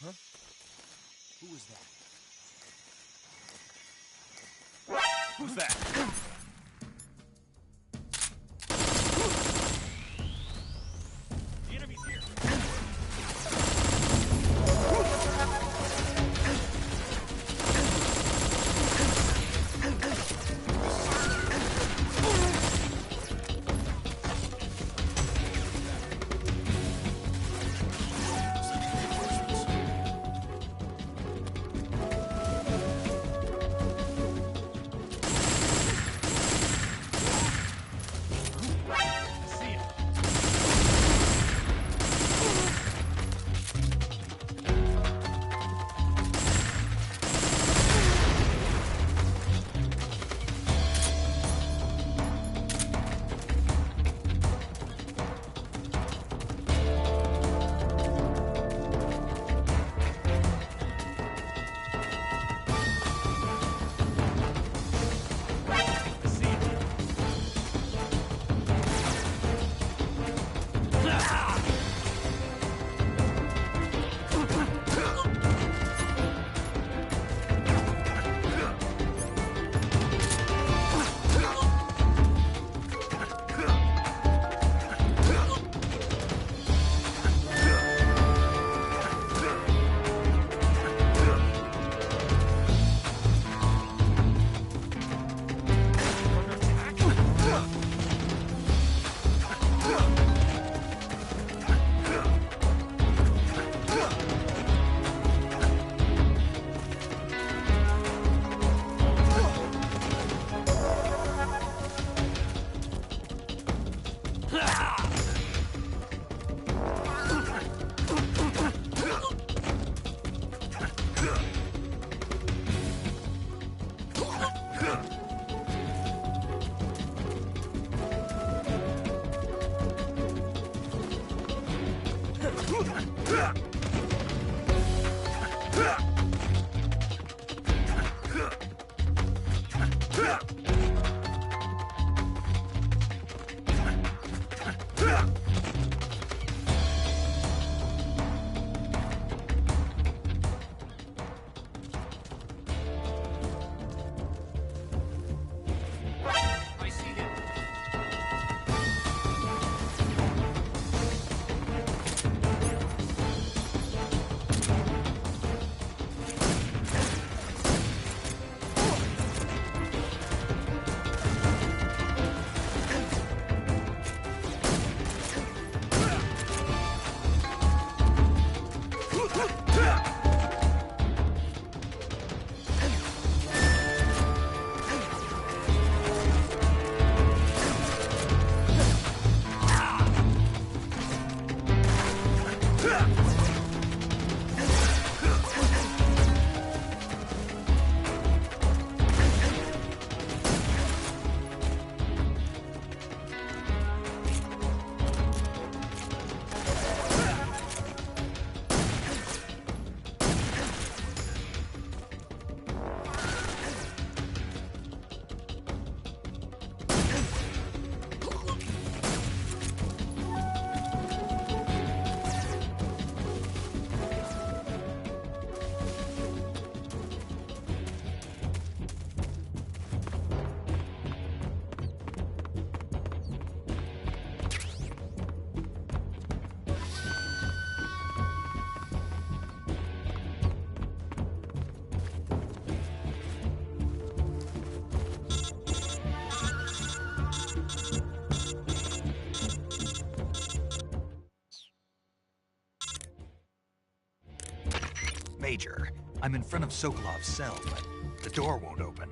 Huh? Who was that? Who's that? The enemy's here! Major, I'm in front of Sokolov's cell, but the door won't open.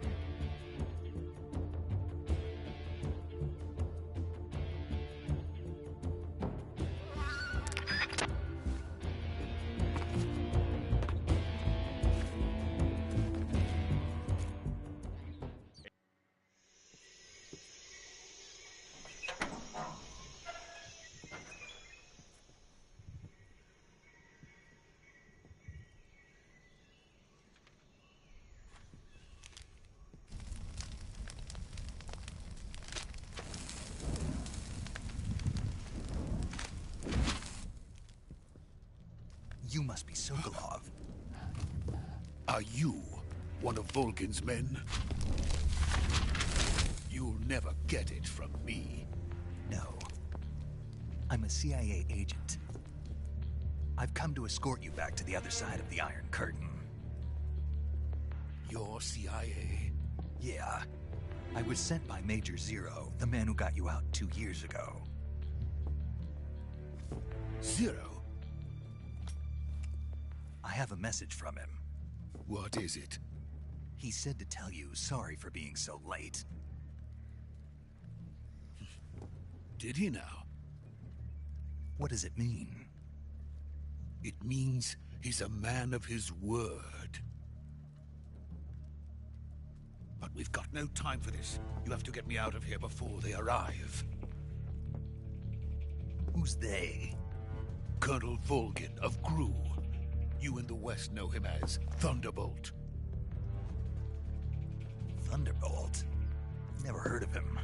You must be Sokolov. Are you one of Volgin's men? You'll never get it from me. No. I'm a CIA agent. I've come to escort you back to the other side of the Iron Curtain. You're CIA? Yeah. I was sent by Major Zero, the man who got you out 2 years ago. Zero? I have a message from him. What is it? He said to tell you sorry for being so late. Did he now? What does it mean? It means he's a man of his word. But we've got no time for this. You have to get me out of here before they arrive. Who's they? Colonel Volgin of GRU. You in the West know him as Thunderbolt. Thunderbolt? Never heard of him.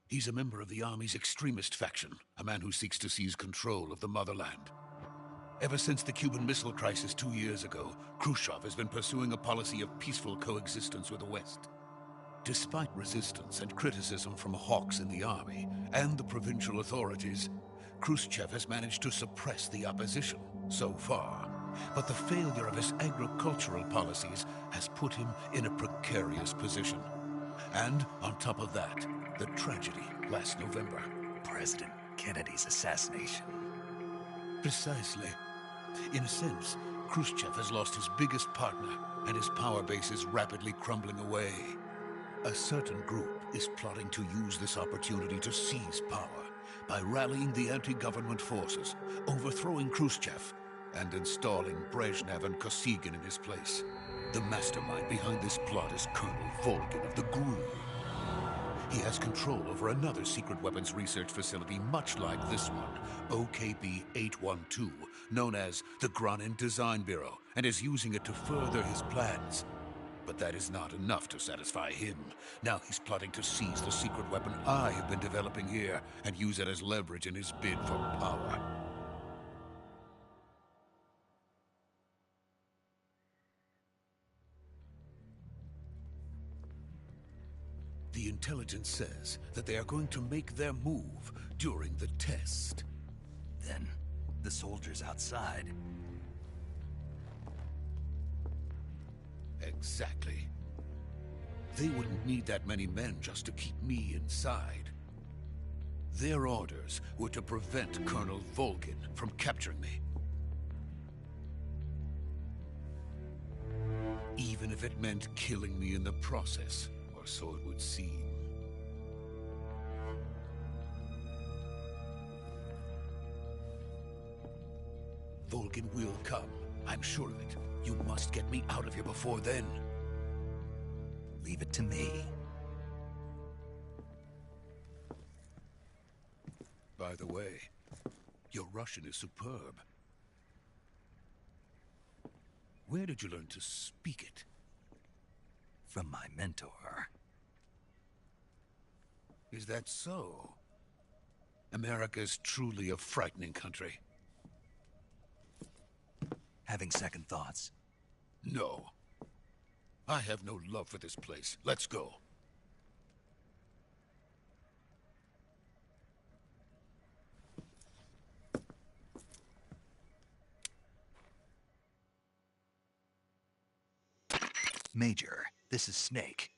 He's a member of the Army's extremist faction, a man who seeks to seize control of the motherland. Ever since the Cuban Missile Crisis 2 years ago, Khrushchev has been pursuing a policy of peaceful coexistence with the West. Despite resistance and criticism from hawks in the army and the provincial authorities, Khrushchev has managed to suppress the opposition so far. But the failure of his agricultural policies has put him in a precarious position. And on top of that, the tragedy last November. President Kennedy's assassination. Precisely. In a sense, Khrushchev has lost his biggest partner, and his power base is rapidly crumbling away. A certain group is plotting to use this opportunity to seize power by rallying the anti-government forces, overthrowing Khrushchev, and installing Brezhnev and Kosygin in his place. The mastermind behind this plot is Colonel Volgin of the GRU. He has control over another secret weapons research facility much like this one, OKB-812, known as the Granin Design Bureau, and is using it to further his plans. But that is not enough to satisfy him. Now he's plotting to seize the secret weapon I have been developing here and use it as leverage in his bid for power. The intelligence says that they are going to make their move during the test. Then, the soldiers outside. Exactly. They wouldn't need that many men just to keep me inside. Their orders were to prevent Colonel Volgin from capturing me. Even if it meant killing me in the process, or so it would seem. Volgin will come. I'm sure of it. You must get me out of here before then. Leave it to me. By the way, your Russian is superb. Where did you learn to speak it? From my mentor. Is that so? America's truly a frightening country. Having second thoughts? No. I have no love for this place. Let's go. Major, this is Snake.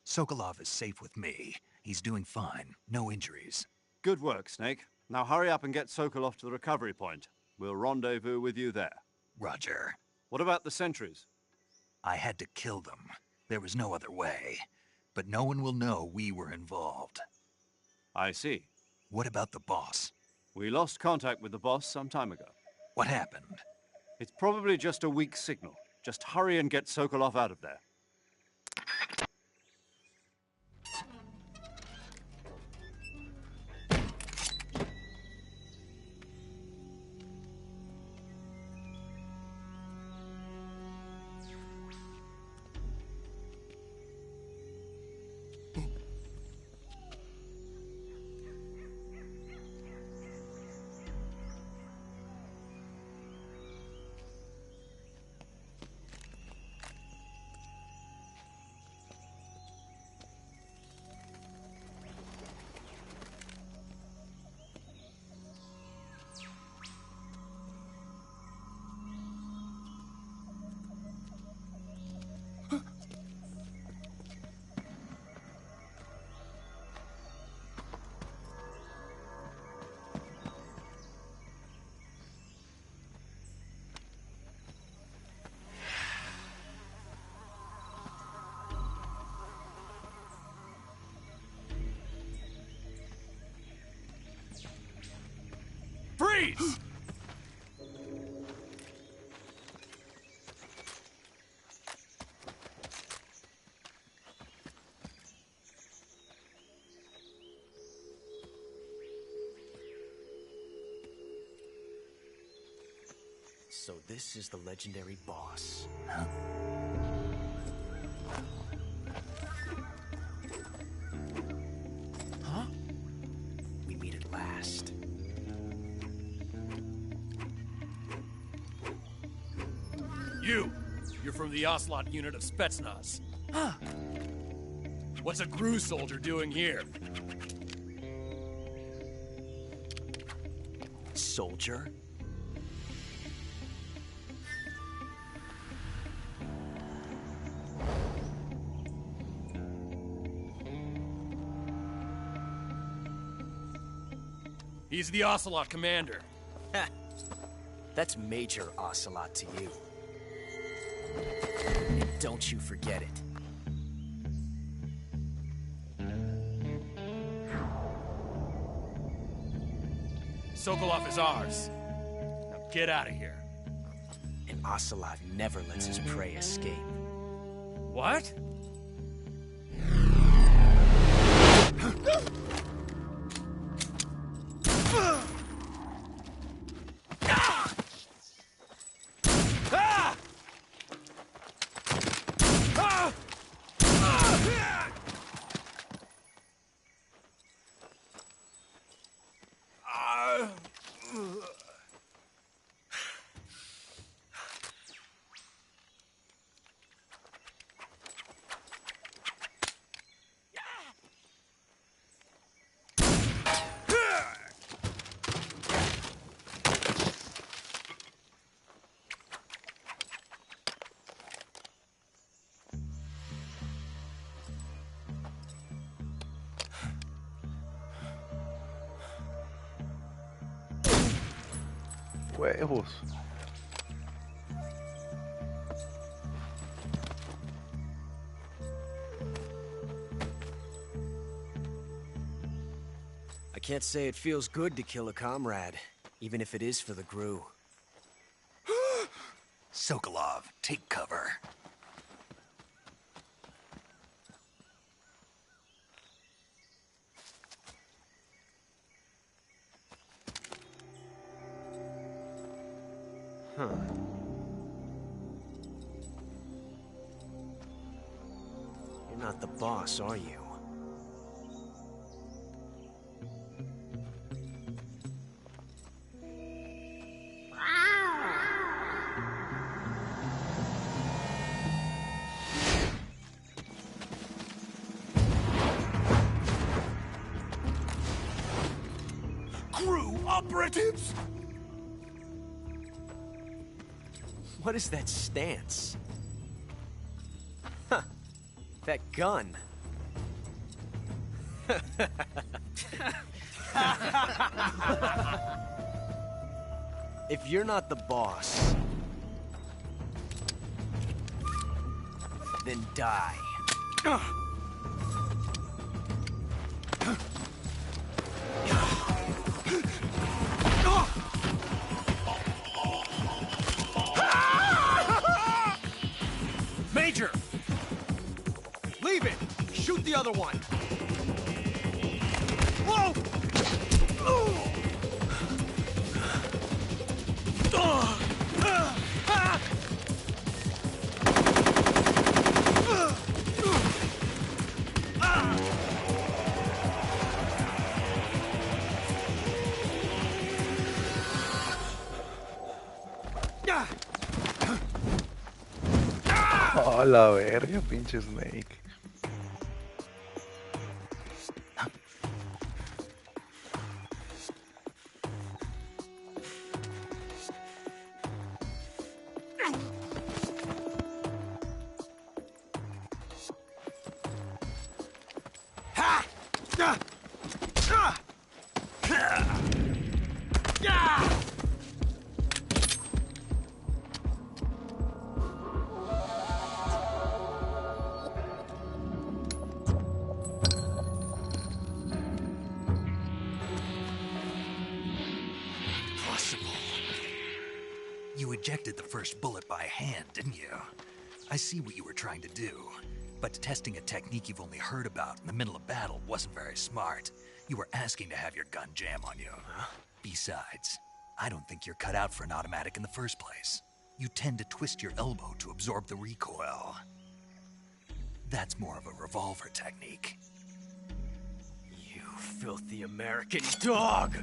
Sokolov is safe with me. He's doing fine. No injuries. Good work, Snake. Now hurry up and get Sokolov to the recovery point. We'll rendezvous with you there. Roger. What about the sentries? I had to kill them. There was no other way. But no one will know we were involved. I see. What about the boss? We lost contact with the boss some time ago. What happened? It's probably just a weak signal. Just hurry and get Sokolov out of there. Freeze! So this is the legendary boss. Huh? We meet at last. You're from the Ocelot unit of Spetsnaz. Huh. What's a GRU soldier doing here? Soldier? He's the Ocelot commander. That's Major Ocelot to you. And don't you forget it. Sokolov is ours. Now get out of here. And Ocelot never lets his prey escape. What? Huevos. I can't say it feels good to kill a comrade, even if it is for the GRU. Sokolov, take cover. Huh. You're not the boss, are you? GRU operatives! What is that stance? Huh. That gun. If you're not the boss, then die. Major! Leave it! Shoot the other one! Whoa! Oh, la verga, pinche Snake. You ejected the first bullet by hand, didn't you? I see what you were trying to do. But testing a technique you've only heard about in the middle of battle wasn't very smart. You were asking to have your gun jam on you. Besides, I don't think you're cut out for an automatic in the first place. You tend to twist your elbow to absorb the recoil. That's more of a revolver technique. You filthy American dog!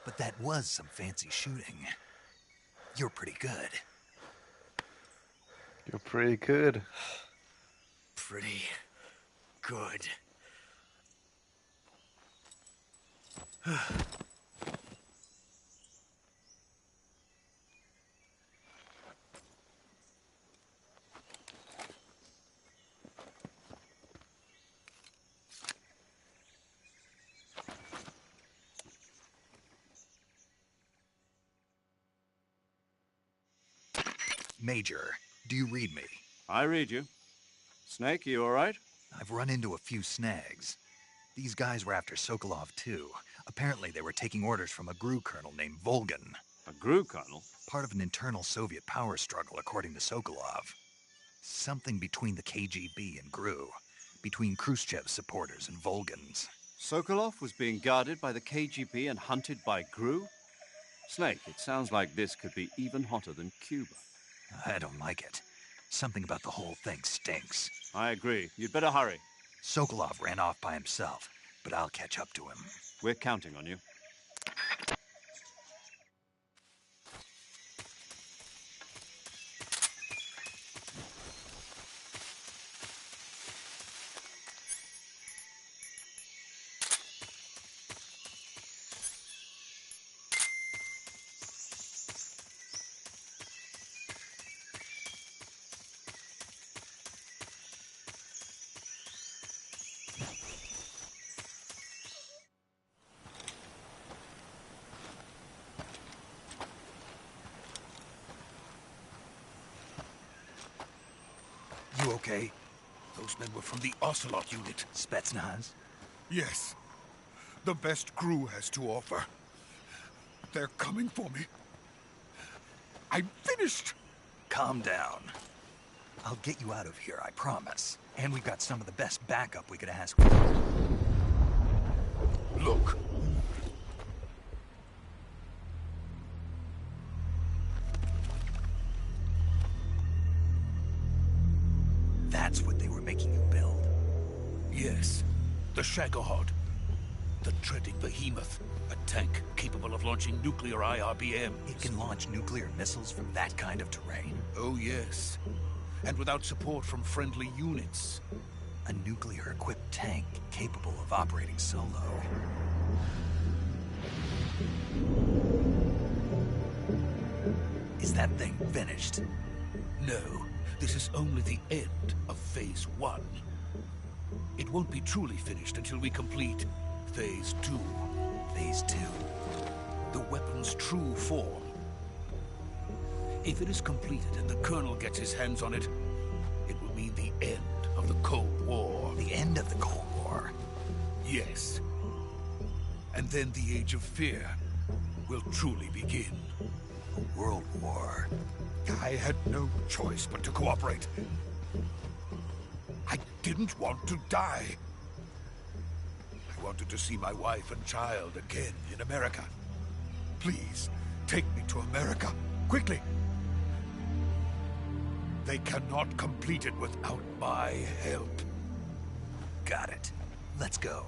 But that was some fancy shooting. You're pretty good. You're pretty good. Pretty good. Major, do you read me? I read you. Snake, you all right? I've run into a few snags. These guys were after Sokolov too. Apparently they were taking orders from a GRU colonel named Volgan. A GRU colonel? Part of an internal Soviet power struggle, according to Sokolov. Something between the KGB and GRU. Between Khrushchev's supporters and Volgan's. Sokolov was being guarded by the KGB and hunted by GRU? Snake, it sounds like this could be even hotter than Cuba. I don't like it. Something about the whole thing stinks. I agree. You'd better hurry. Sokolov ran off by himself, but I'll catch up to him. We're counting on you. You okay? Those men were from the Ocelot unit. Spetsnaz? Yes. The best GRU has to offer. They're coming for me. I'm finished! Calm down. I'll get you out of here, I promise. And we've got some of the best backup we could ask for. Look. That's what they were making you build? Yes. The Shagohod. The treading behemoth. A tank capable of launching nuclear IRBMs. It can launch nuclear missiles from that kind of terrain? Oh, yes. And without support from friendly units. A nuclear-equipped tank capable of operating solo. Is that thing finished? No. this is only the end of Phase 1. It won't be truly finished until we complete Phase 2. Phase 2. The weapon's true form. If it is completed and the Colonel gets his hands on it, it will mean the end of the Cold War. The end of the Cold War? Yes. And then the Age of Fear will truly begin. A world war. I had no choice but to cooperate. I didn't want to die. I wanted to see my wife and child again in America. Please, take me to America, quickly. They cannot complete it without my help. Got it. Let's go.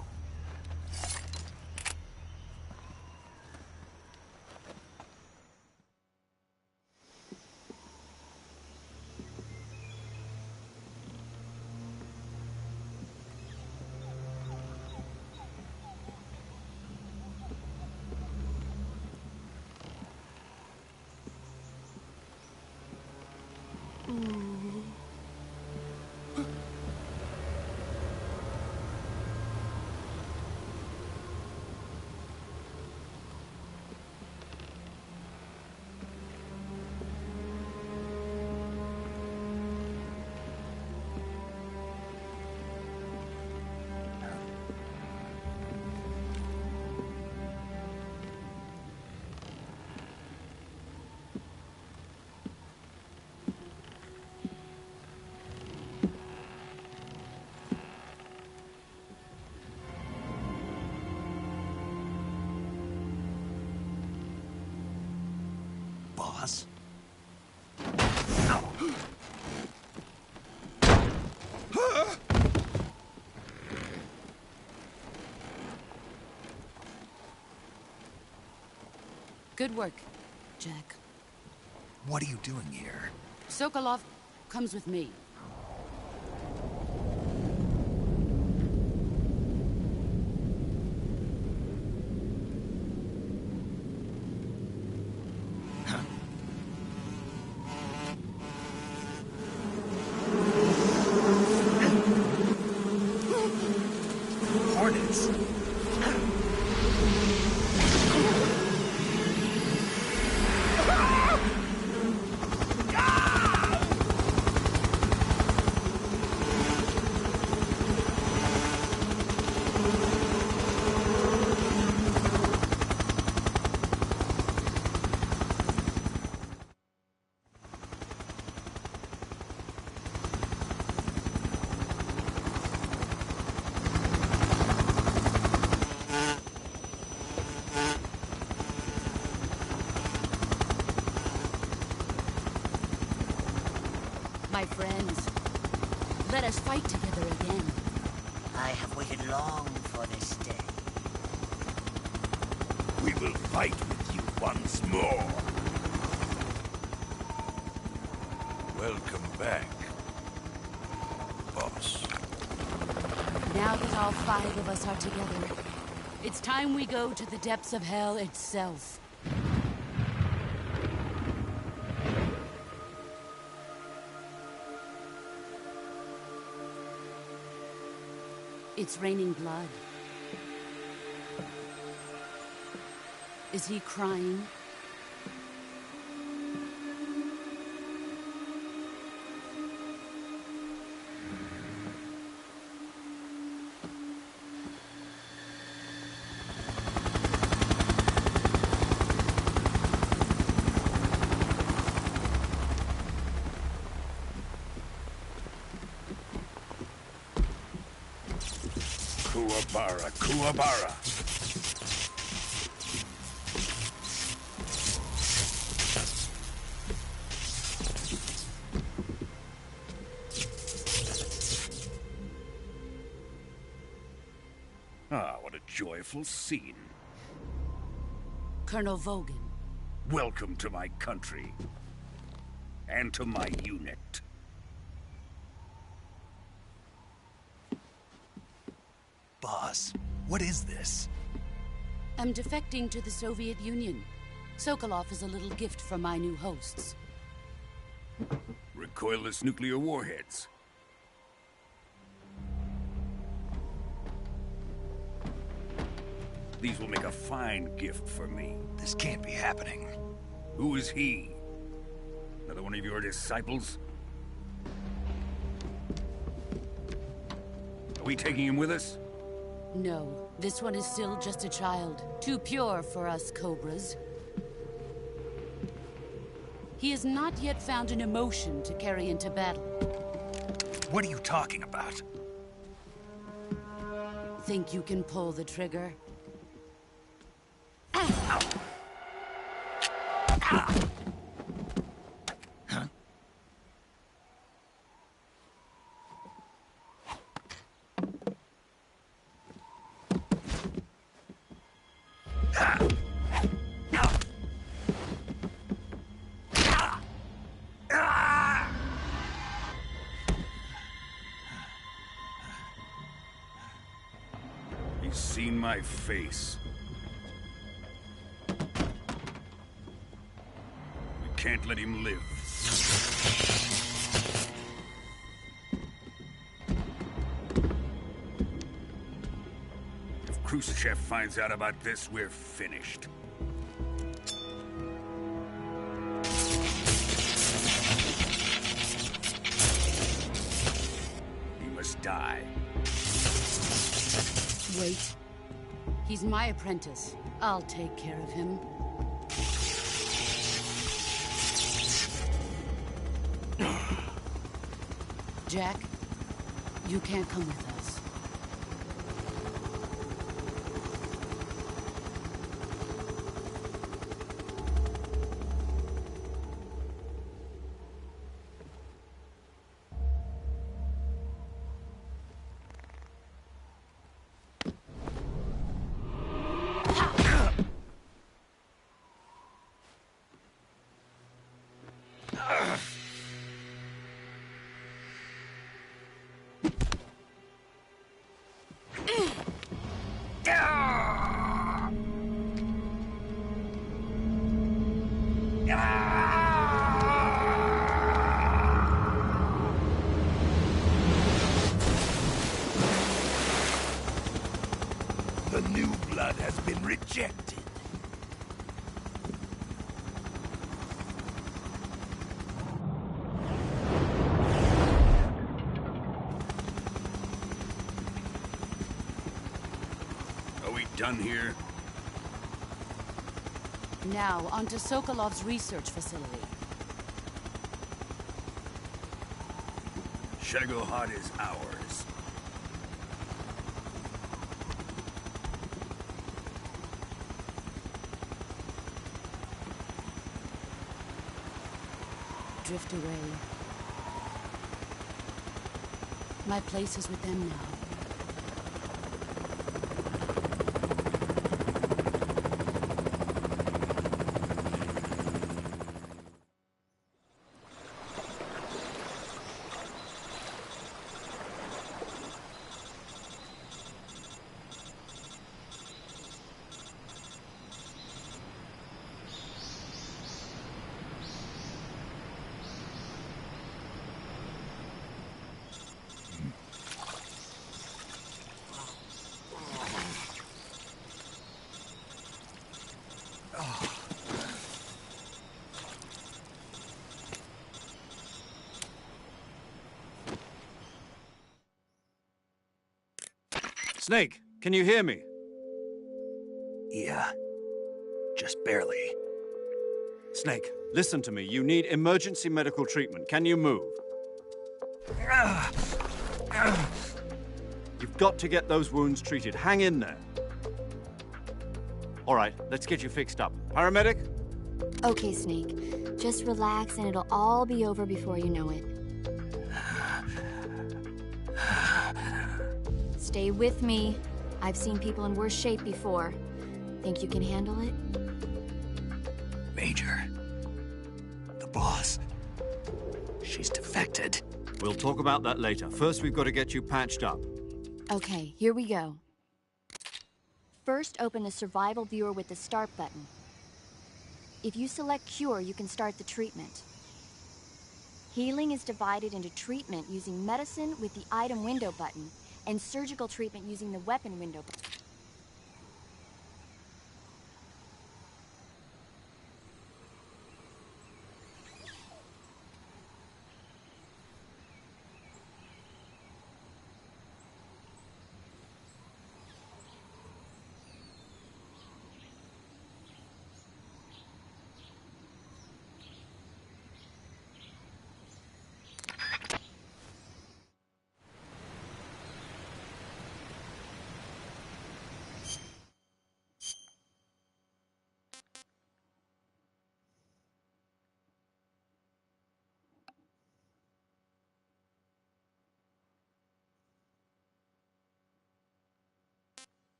Boss? Good work, Jack. What are you doing here? Sokolov comes with me. Hornets? My friends, let us fight together again. I have waited long for this day. We will fight with you once more. Welcome back, boss. Now that all 5 of us are together, it's time we go to the depths of hell itself. It's raining blood. Is he crying? Kuwabara, Kuwabara. Ah, what a joyful scene. Colonel Vogan. Welcome to my country. And to my unit. Boss, what is this? I'm defecting to the Soviet Union. Sokolov is a little gift from my new hosts. recoilless nuclear warheads. These will make a fine gift for me. This can't be happening. Who is he? Another one of your disciples? Are we taking him with us? No, this one is still just a child. Too pure for us Cobras. He has not yet found an emotion to carry into battle. What are you talking about? Think you can pull the trigger? He's seen my face. We can't let him live. If Khrushchev finds out about this, we're finished. He must die. Wait. He's my apprentice. I'll take care of him. Jack, you can't come with us. The new blood has been rejected. Are we done here? Now, onto Sokolov's research facility. Shagohod is ours. Drift away. My place is with them now. Snake, can you hear me? Yeah. Just barely. Snake, listen to me. You need emergency medical treatment. Can you move? You've got to get those wounds treated. Hang in there. All right, let's get you fixed up. Paramedic? Okay, Snake. Just relax and it'll all be over before you know it. Stay with me. I've seen people in worse shape before. Think you can handle it? Major. The boss. She's defected. We'll talk about that later. First, we've got to get you patched up. Okay, here we go. First, open the survival viewer with the start button. If you select cure, you can start the treatment. Healing is divided into treatment using medicine with the item window button and surgical treatment using the weapon window button.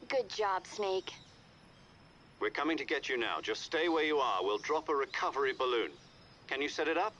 Good job, Snake. We're coming to get you now. Just stay where you are. We'll drop a recovery balloon. Can you set it up?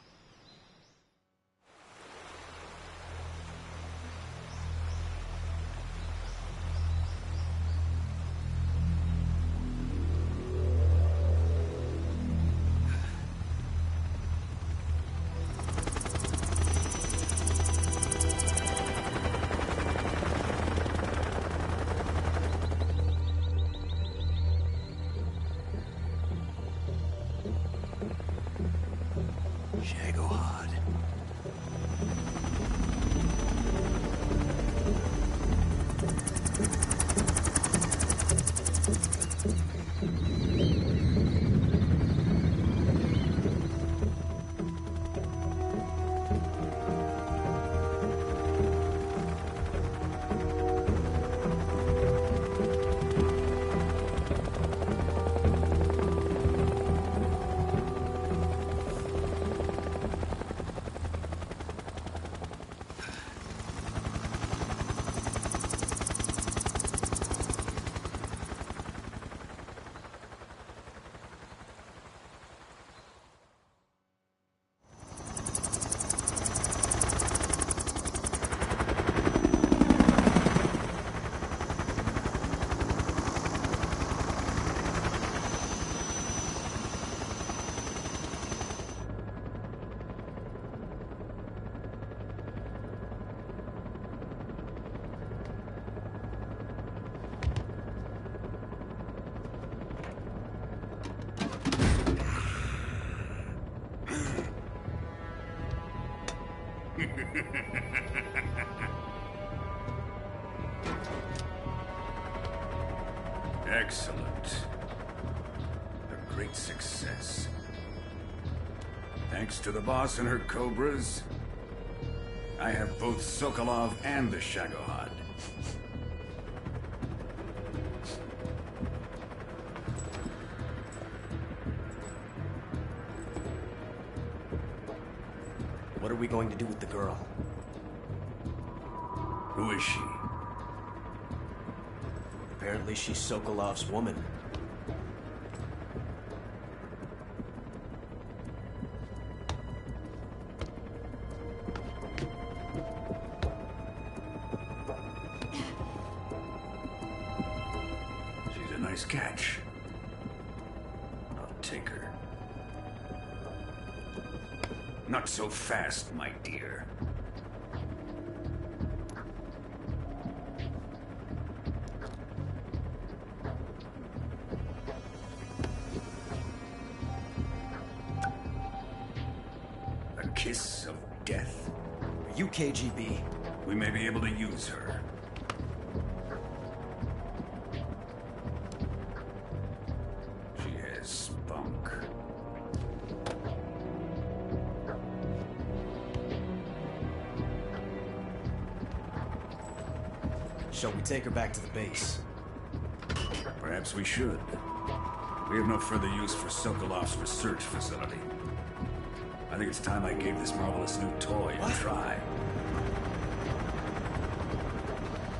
Shit. Excellent. A great success. Thanks to the boss and her cobras, I have both Sokolov and the Shagohod. What are we going to do with the girl? Who is she? Apparently she's Sokolov's woman. She's a nice catch. I'll take her. Not so fast, my dear. A kiss of death? Are you KGB? We may be able to use her. She has spunk. Shall we take her back to the base? Perhaps we should. We have no further use for Sokolov's research facility. I think it's time I gave this marvelous new toy a try.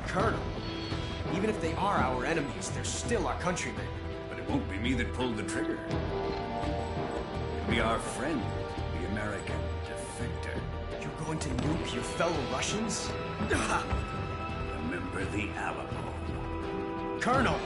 Colonel, even if they are our enemies, they're still our countrymen. But it won't be me that pulled the trigger. It'll be our friend, the American defector. You're going to nuke your fellow Russians? Remember the Alamo. Colonel!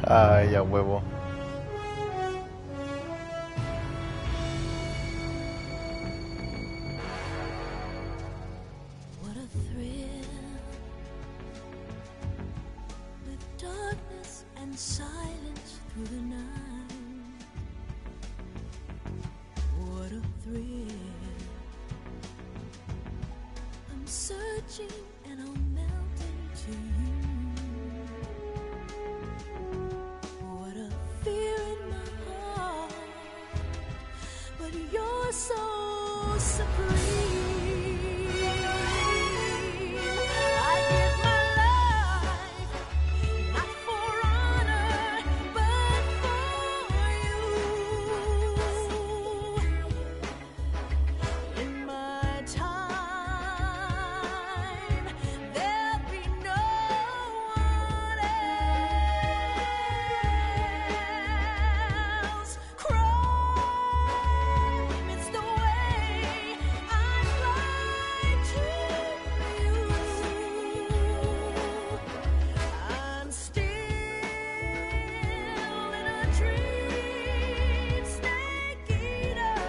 Ay, a huevo. What a thrill, with darkness and silence through the night. What a thrill, I'm searching and I'm melting to you. What a fear in my heart, but you're so supreme. I give my life, not for honor, but for you. In my time, there'll be no one else. Crime, it's the way I fly to you. I'm still in a dream, snake eater.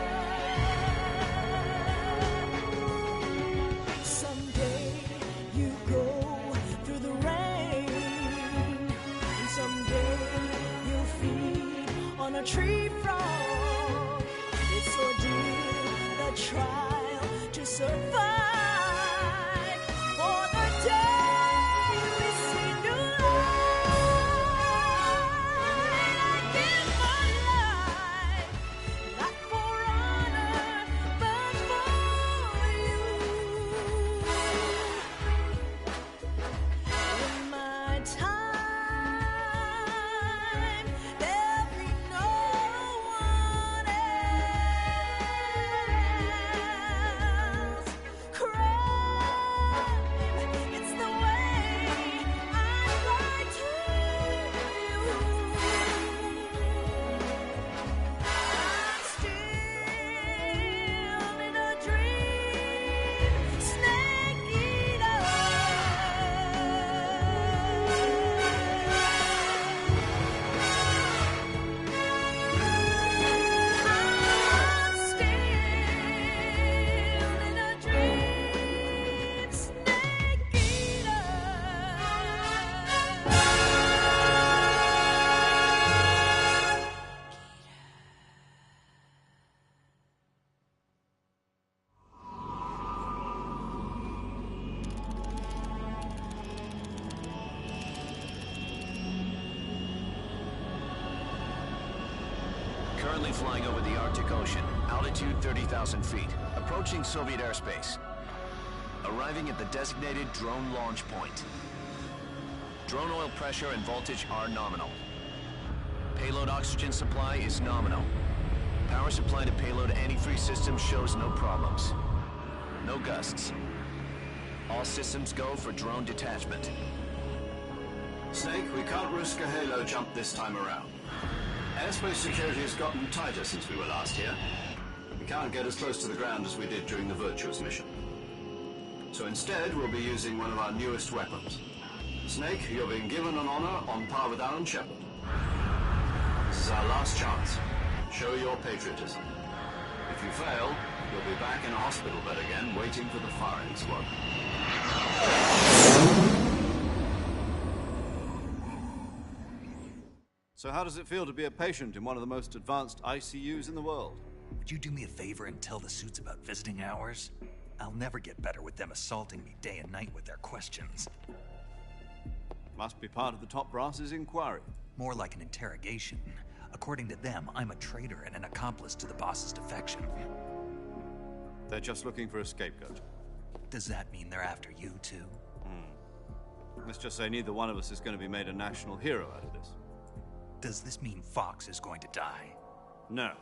Someday you go through the rain, and someday you'll feed on a tree frog. It's ordeal, the trial to survive. For the day we see new light. flying over the Arctic Ocean. Altitude 30,000 feet. Approaching Soviet airspace. Arriving at the designated drone launch point. Drone oil pressure and voltage are nominal. Payload oxygen supply is nominal. Power supply to payload antifreeze system shows no problems. No gusts. All systems go for drone detachment. Snake, we can't risk a halo jump this time around. Airspace security has gotten tighter since we were last here. We can't get as close to the ground as we did during the Virtuous mission. So instead, we'll be using one of our newest weapons. Snake, you're being given an honor on par with Alan Shepard. This is our last chance. Show your patriotism. If you fail, you'll be back in a hospital bed again, waiting for the firing squad. So how does it feel to be a patient in one of the most advanced ICUs in the world? Would you do me a favor and tell the suits about visiting hours? I'll never get better with them assaulting me day and night with their questions. Must be part of the top brass's inquiry. More like an interrogation. According to them, I'm a traitor and an accomplice to the boss's defection. They're just looking for a scapegoat. Does that mean they're after you, too? Let's just say neither one of us is going to be made a national hero out of this. Does this mean Fox is going to die? No.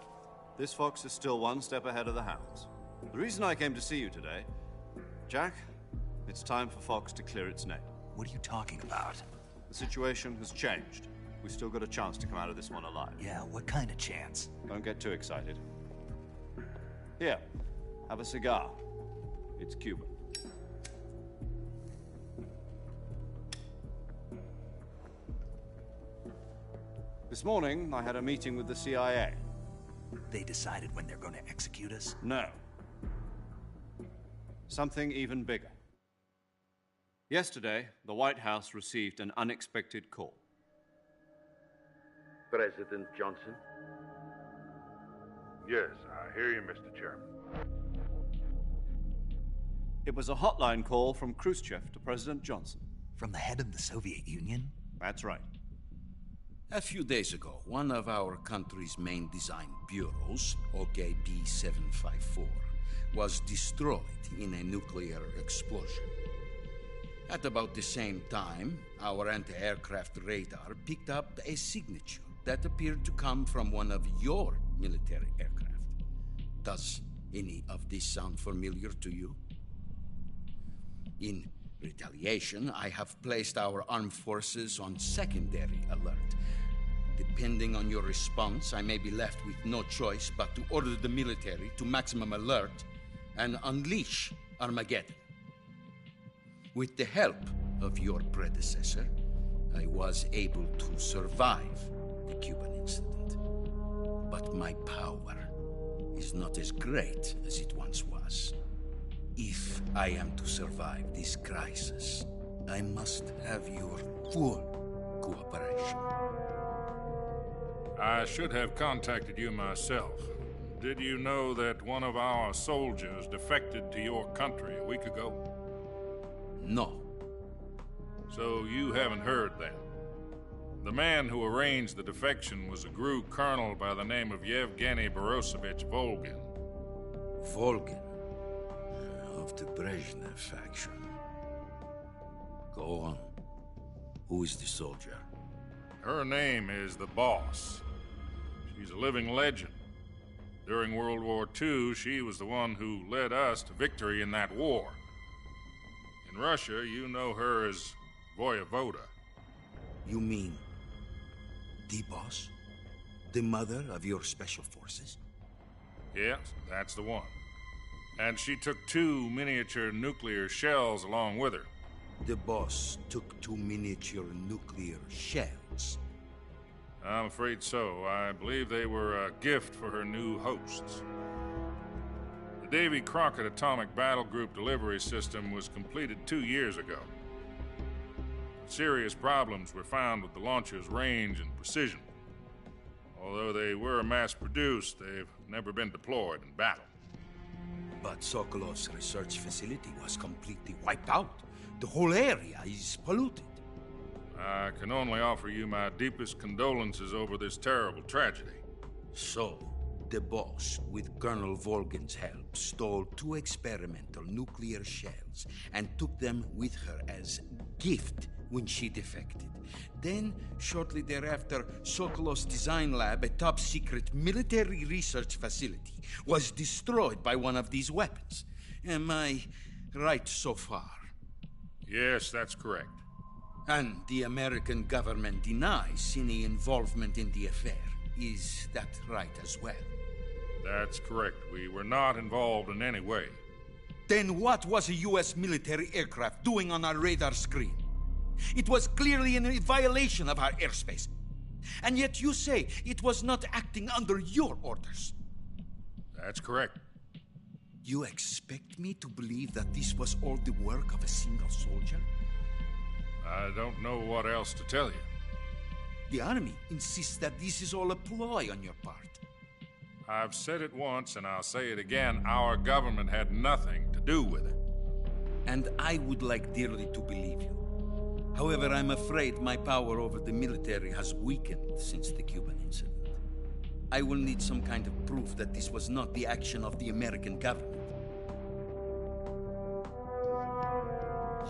This fox is still one step ahead of the hounds. The reason I came to see you today, Jack, it's time for Fox to clear its name. What are you talking about? The situation has changed. We still got a chance to come out of this one alive. Yeah, what kind of chance? Don't get too excited. Here, have a cigar. It's Cuban. This morning, I had a meeting with the CIA. They decided when they're going to execute us? No. Something even bigger. Yesterday, the White House received an unexpected call. President Johnson? Yes, I hear you, Mr. Chairman. It was a hotline call from Khrushchev to President Johnson. From the head of the Soviet Union? That's right. A few days ago, one of our country's main design bureaus, OKB 754, was destroyed in a nuclear explosion. At about the same time, our anti-aircraft radar picked up a signature that appeared to come from one of your military aircraft. Does any of this sound familiar to you? In retaliation, I have placed our armed forces on secondary alert. Depending on your response, I may be left with no choice but to order the military to maximum alert and unleash Armageddon. With the help of your predecessor, I was able to survive the Cuban incident. But my power is not as great as it once was. If I am to survive this crisis, I must have your full cooperation. I should have contacted you myself. Did you know that one of our soldiers defected to your country a week ago? No. So you haven't heard then. The man who arranged the defection was a GRU colonel by the name of Yevgeny Borosovich Volgin. Volgin? Of the Brezhnev faction. Go on. Who is the soldier? Her name is the Boss. She's a living legend. During World War II, she was the one who led us to victory in that war. In Russia, you know her as Voyevoda. You mean the Boss? The mother of your special forces? Yes, that's the one. And she took 2 miniature nuclear shells along with her. The Boss took 2 miniature nuclear shells? I'm afraid so. I believe they were a gift for her new hosts. The Davy Crockett Atomic Battle Group delivery system was completed 2 years ago. Serious problems were found with the launcher's range and precision. Although they were mass-produced, they've never been deployed in battle. But Sokolov's research facility was completely wiped out. The whole area is polluted. I can only offer you my deepest condolences over this terrible tragedy. So, the boss, with Colonel Volgin's help, stole 2 experimental nuclear shells and took them with her as gift when she defected. Then, shortly thereafter, Sokolov's design lab, a top-secret military research facility, was destroyed by one of these weapons. Am I right so far? Yes, that's correct. And the American government denies any involvement in the affair. Is that right as well? That's correct. We were not involved in any way. Then what was a U.S. military aircraft doing on our radar screen? It was clearly in violation of our airspace. And yet you say it was not acting under your orders. That's correct. You expect me to believe that this was all the work of a single soldier? I don't know what else to tell you. The Army insists that this is all a ploy on your part. I've said it once and I'll say it again. Our government had nothing to do with it. And I would like dearly to believe you. However, I'm afraid my power over the military has weakened since the Cuban incident. I will need some kind of proof that this was not the action of the American government.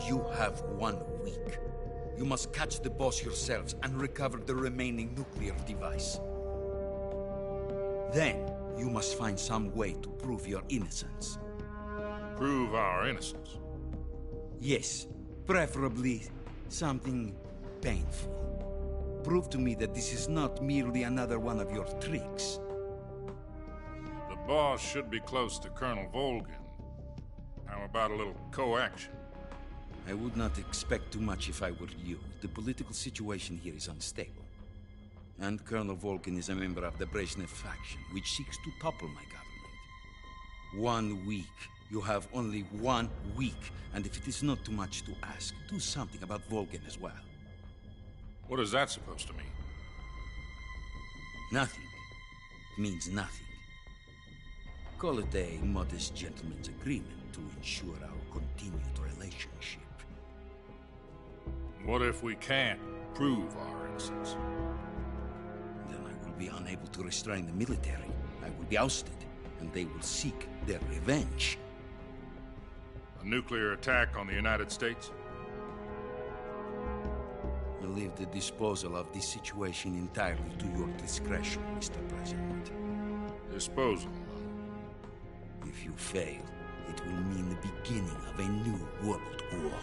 You have 1 week. You must catch the boss yourselves and recover the remaining nuclear device. Then, you must find some way to prove your innocence. Prove our innocence? Yes, preferably something painful. Prove to me that this is not merely another one of your tricks. The boss should be close to Colonel Volgin. How about a little co-action? I would not expect too much if I were you. The political situation here is unstable. And Colonel Volgin is a member of the Brezhnev faction, which seeks to topple my government. 1 week. You have only 1 week. And if it is not too much to ask, do something about Volgin as well. What is that supposed to mean? Nothing. It means nothing. Call it a modest gentleman's agreement to ensure our continued relationship. What if we can't prove our innocence? Then I will be unable to restrain the military. I will be ousted, and they will seek their revenge. A nuclear attack on the United States? I leave the disposal of this situation entirely to your discretion, Mr. President. Disposal? If you fail, it will mean the beginning of a new world war.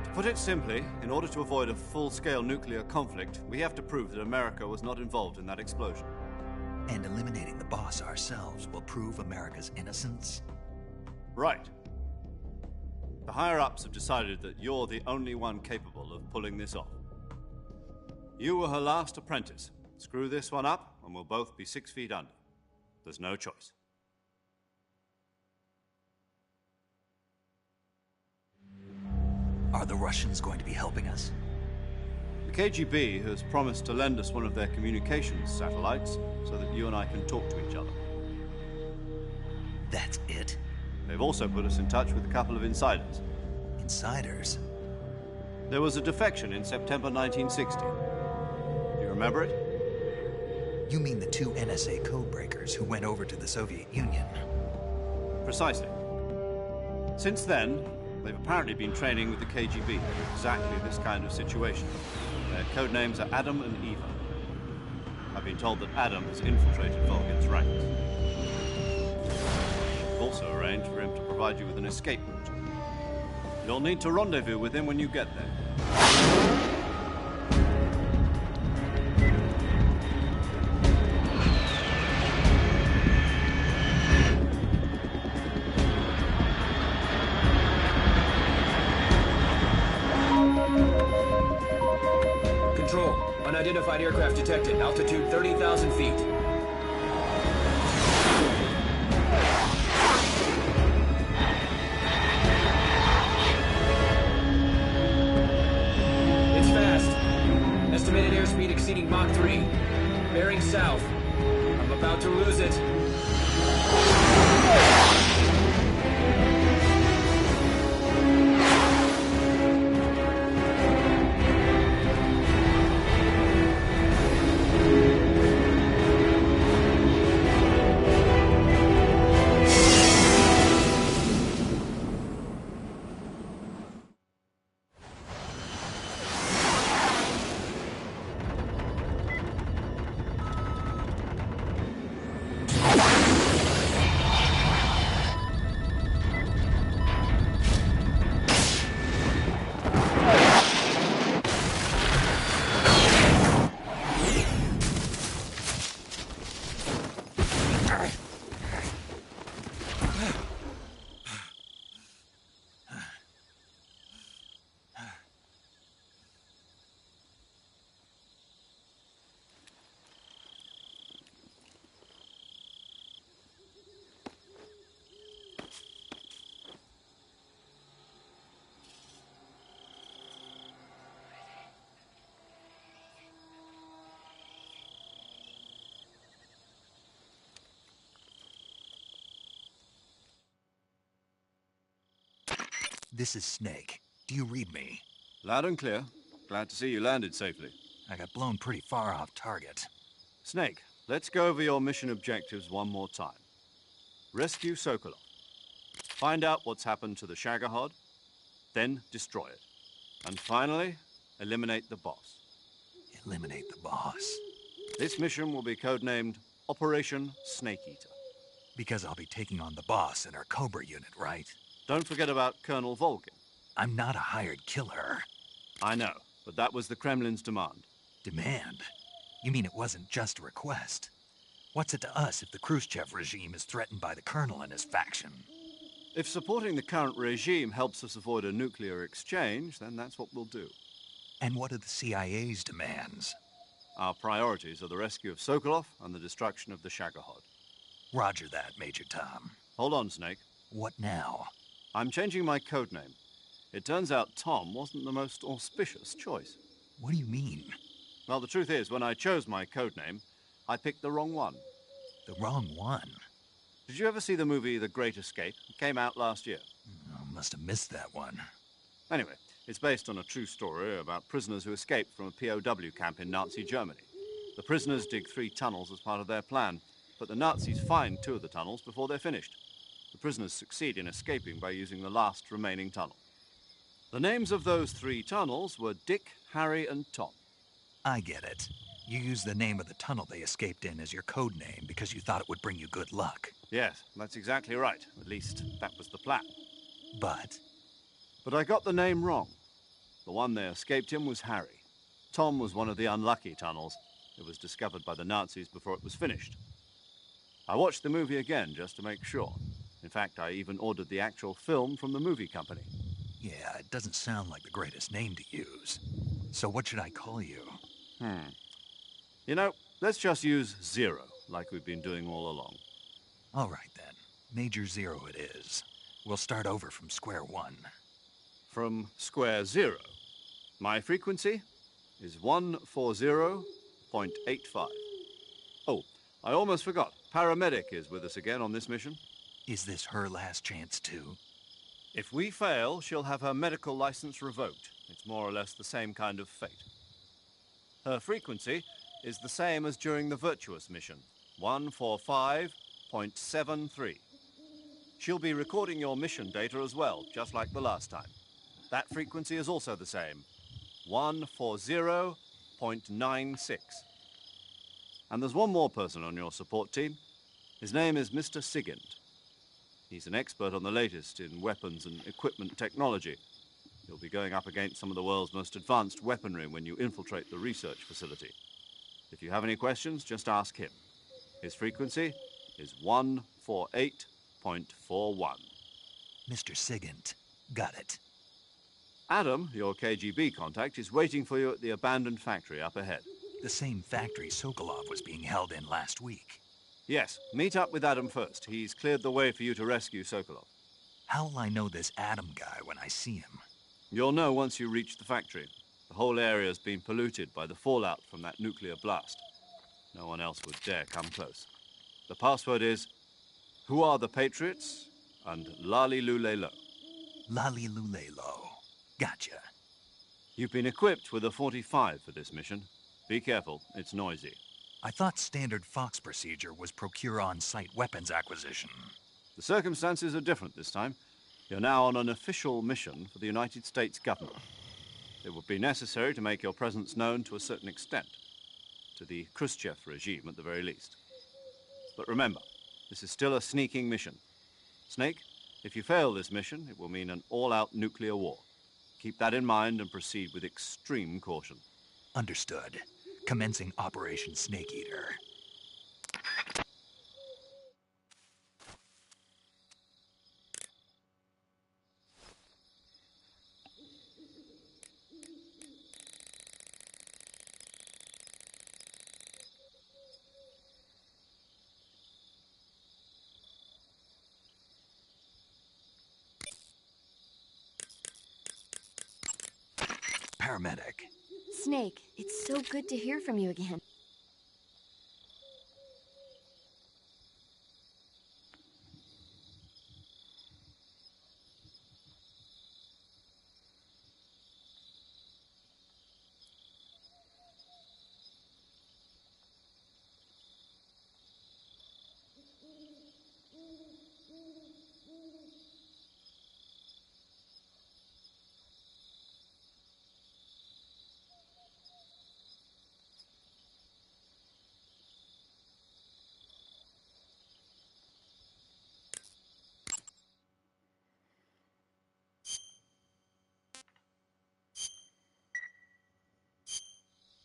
To put it simply, in order to avoid a full-scale nuclear conflict, we have to prove that America was not involved in that explosion. And eliminating the boss ourselves will prove America's innocence? Right. The higher-ups have decided that you're the only one capable of pulling this off. You were her last apprentice. Screw this one up, and we'll both be 6 feet under. There's no choice. Are the Russians going to be helping us? The KGB has promised to lend us one of their communications satellites so that you and I can talk to each other. That's it? They've also put us in touch with a couple of insiders. Insiders? There was a defection in September 1960. Do you remember it? You mean the 2 NSA codebreakers who went over to the Soviet Union? Precisely. Since then, they've apparently been training with the KGB for exactly this kind of situation. Their code names are Adam and Eva. I've been told that Adam has infiltrated Volgin's ranks. We've also arranged for him to provide you with an escape route. You'll need to rendezvous with him when you get there. Unidentified aircraft detected. Altitude 30,000 feet. It's fast. Estimated airspeed exceeding Mach 3. Bearing south. I'm about to lose it. This is Snake. Do you read me? Loud and clear. Glad to see you landed safely. I got blown pretty far off target. Snake, let's go over your mission objectives one more time. Rescue Sokolov. Find out what's happened to the Shagohod, then destroy it. And finally, eliminate the boss. Eliminate the boss. This mission will be codenamed Operation Snake Eater. Because I'll be taking on the boss in our Cobra unit, right? Don't forget about Colonel Volgin. I'm not a hired killer. I know, but that was the Kremlin's demand. Demand? You mean it wasn't just a request? What's it to us if the Khrushchev regime is threatened by the Colonel and his faction? If supporting the current regime helps us avoid a nuclear exchange, then that's what we'll do. And what are the CIA's demands? Our priorities are the rescue of Sokolov and the destruction of the Shagohod. Roger that, Major Tom. Hold on, Snake. What now? I'm changing my codename. It turns out Tom wasn't the most auspicious choice. What do you mean? Well, the truth is, when I chose my codename, I picked the wrong one. The wrong one? Did you ever see the movie The Great Escape? It came out last year. Oh, must have missed that one. Anyway, it's based on a true story about prisoners who escaped from a POW camp in Nazi Germany. The prisoners dig 3 tunnels as part of their plan, but the Nazis find 2 of the tunnels before they're finished. The prisoners succeed in escaping by using the last remaining tunnel. The names of those 3 tunnels were Dick, Harry, and Tom. I get it. You used the name of the tunnel they escaped in as your code name because you thought it would bring you good luck. Yes, that's exactly right. At least, that was the plan. But I got the name wrong. The one they escaped in was Harry. Tom was one of the unlucky tunnels. It was discovered by the Nazis before it was finished. I watched the movie again just to make sure. In fact, I even ordered the actual film from the movie company. yeah, it doesn't sound like the greatest name to use. So what should I call you? You know, let's just use Zero, like we've been doing all along. All right, then. Major Zero it is. We'll start over from square one. From square 0. My frequency is 140.85. Oh, I almost forgot. Paramedic is with us again on this mission. Is this her last chance, too? If we fail, she'll have her medical license revoked. It's more or less the same kind of fate. Her frequency is the same as during the Virtuous mission, 145.73. She'll be recording your mission data as well, just like the last time. That frequency is also the same, 140.96. And there's one more person on your support team. His name is Mr. Sigint. He's an expert on the latest in weapons and equipment technology. You'll be going up against some of the world's most advanced weaponry when you infiltrate the research facility. If you have any questions, just ask him. His frequency is 148.41. Mr. Sigint. Got it. Adam, your KGB contact, is waiting for you at the abandoned factory up ahead. The same factory Sokolov was being held in last week. Yes, meet up with Adam first. He's cleared the way for you to rescue Sokolov. How will I know this Adam guy when I see him? You'll know once you reach the factory. The whole area's been polluted by the fallout from that nuclear blast. No one else would dare come close. The password is, "Who are the Patriots?" and Lali Lule Lo. Lali Lule Lo. Gotcha. You've been equipped with a 45 for this mission. Be careful, it's noisy. I thought standard Fox procedure was procure on-site weapons acquisition. The circumstances are different this time. You're now on an official mission for the United States government. It would be necessary to make your presence known to a certain extent. To the Khrushchev regime, at the very least. But remember, this is still a sneaking mission. Snake, if you fail this mission, it will mean an all-out nuclear war. Keep that in mind and proceed with extreme caution. Understood. Commencing Operation Snake Eater. Paramedic. Snake, it's so good to hear from you again.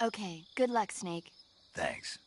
Okay, good luck, Snake. Thanks.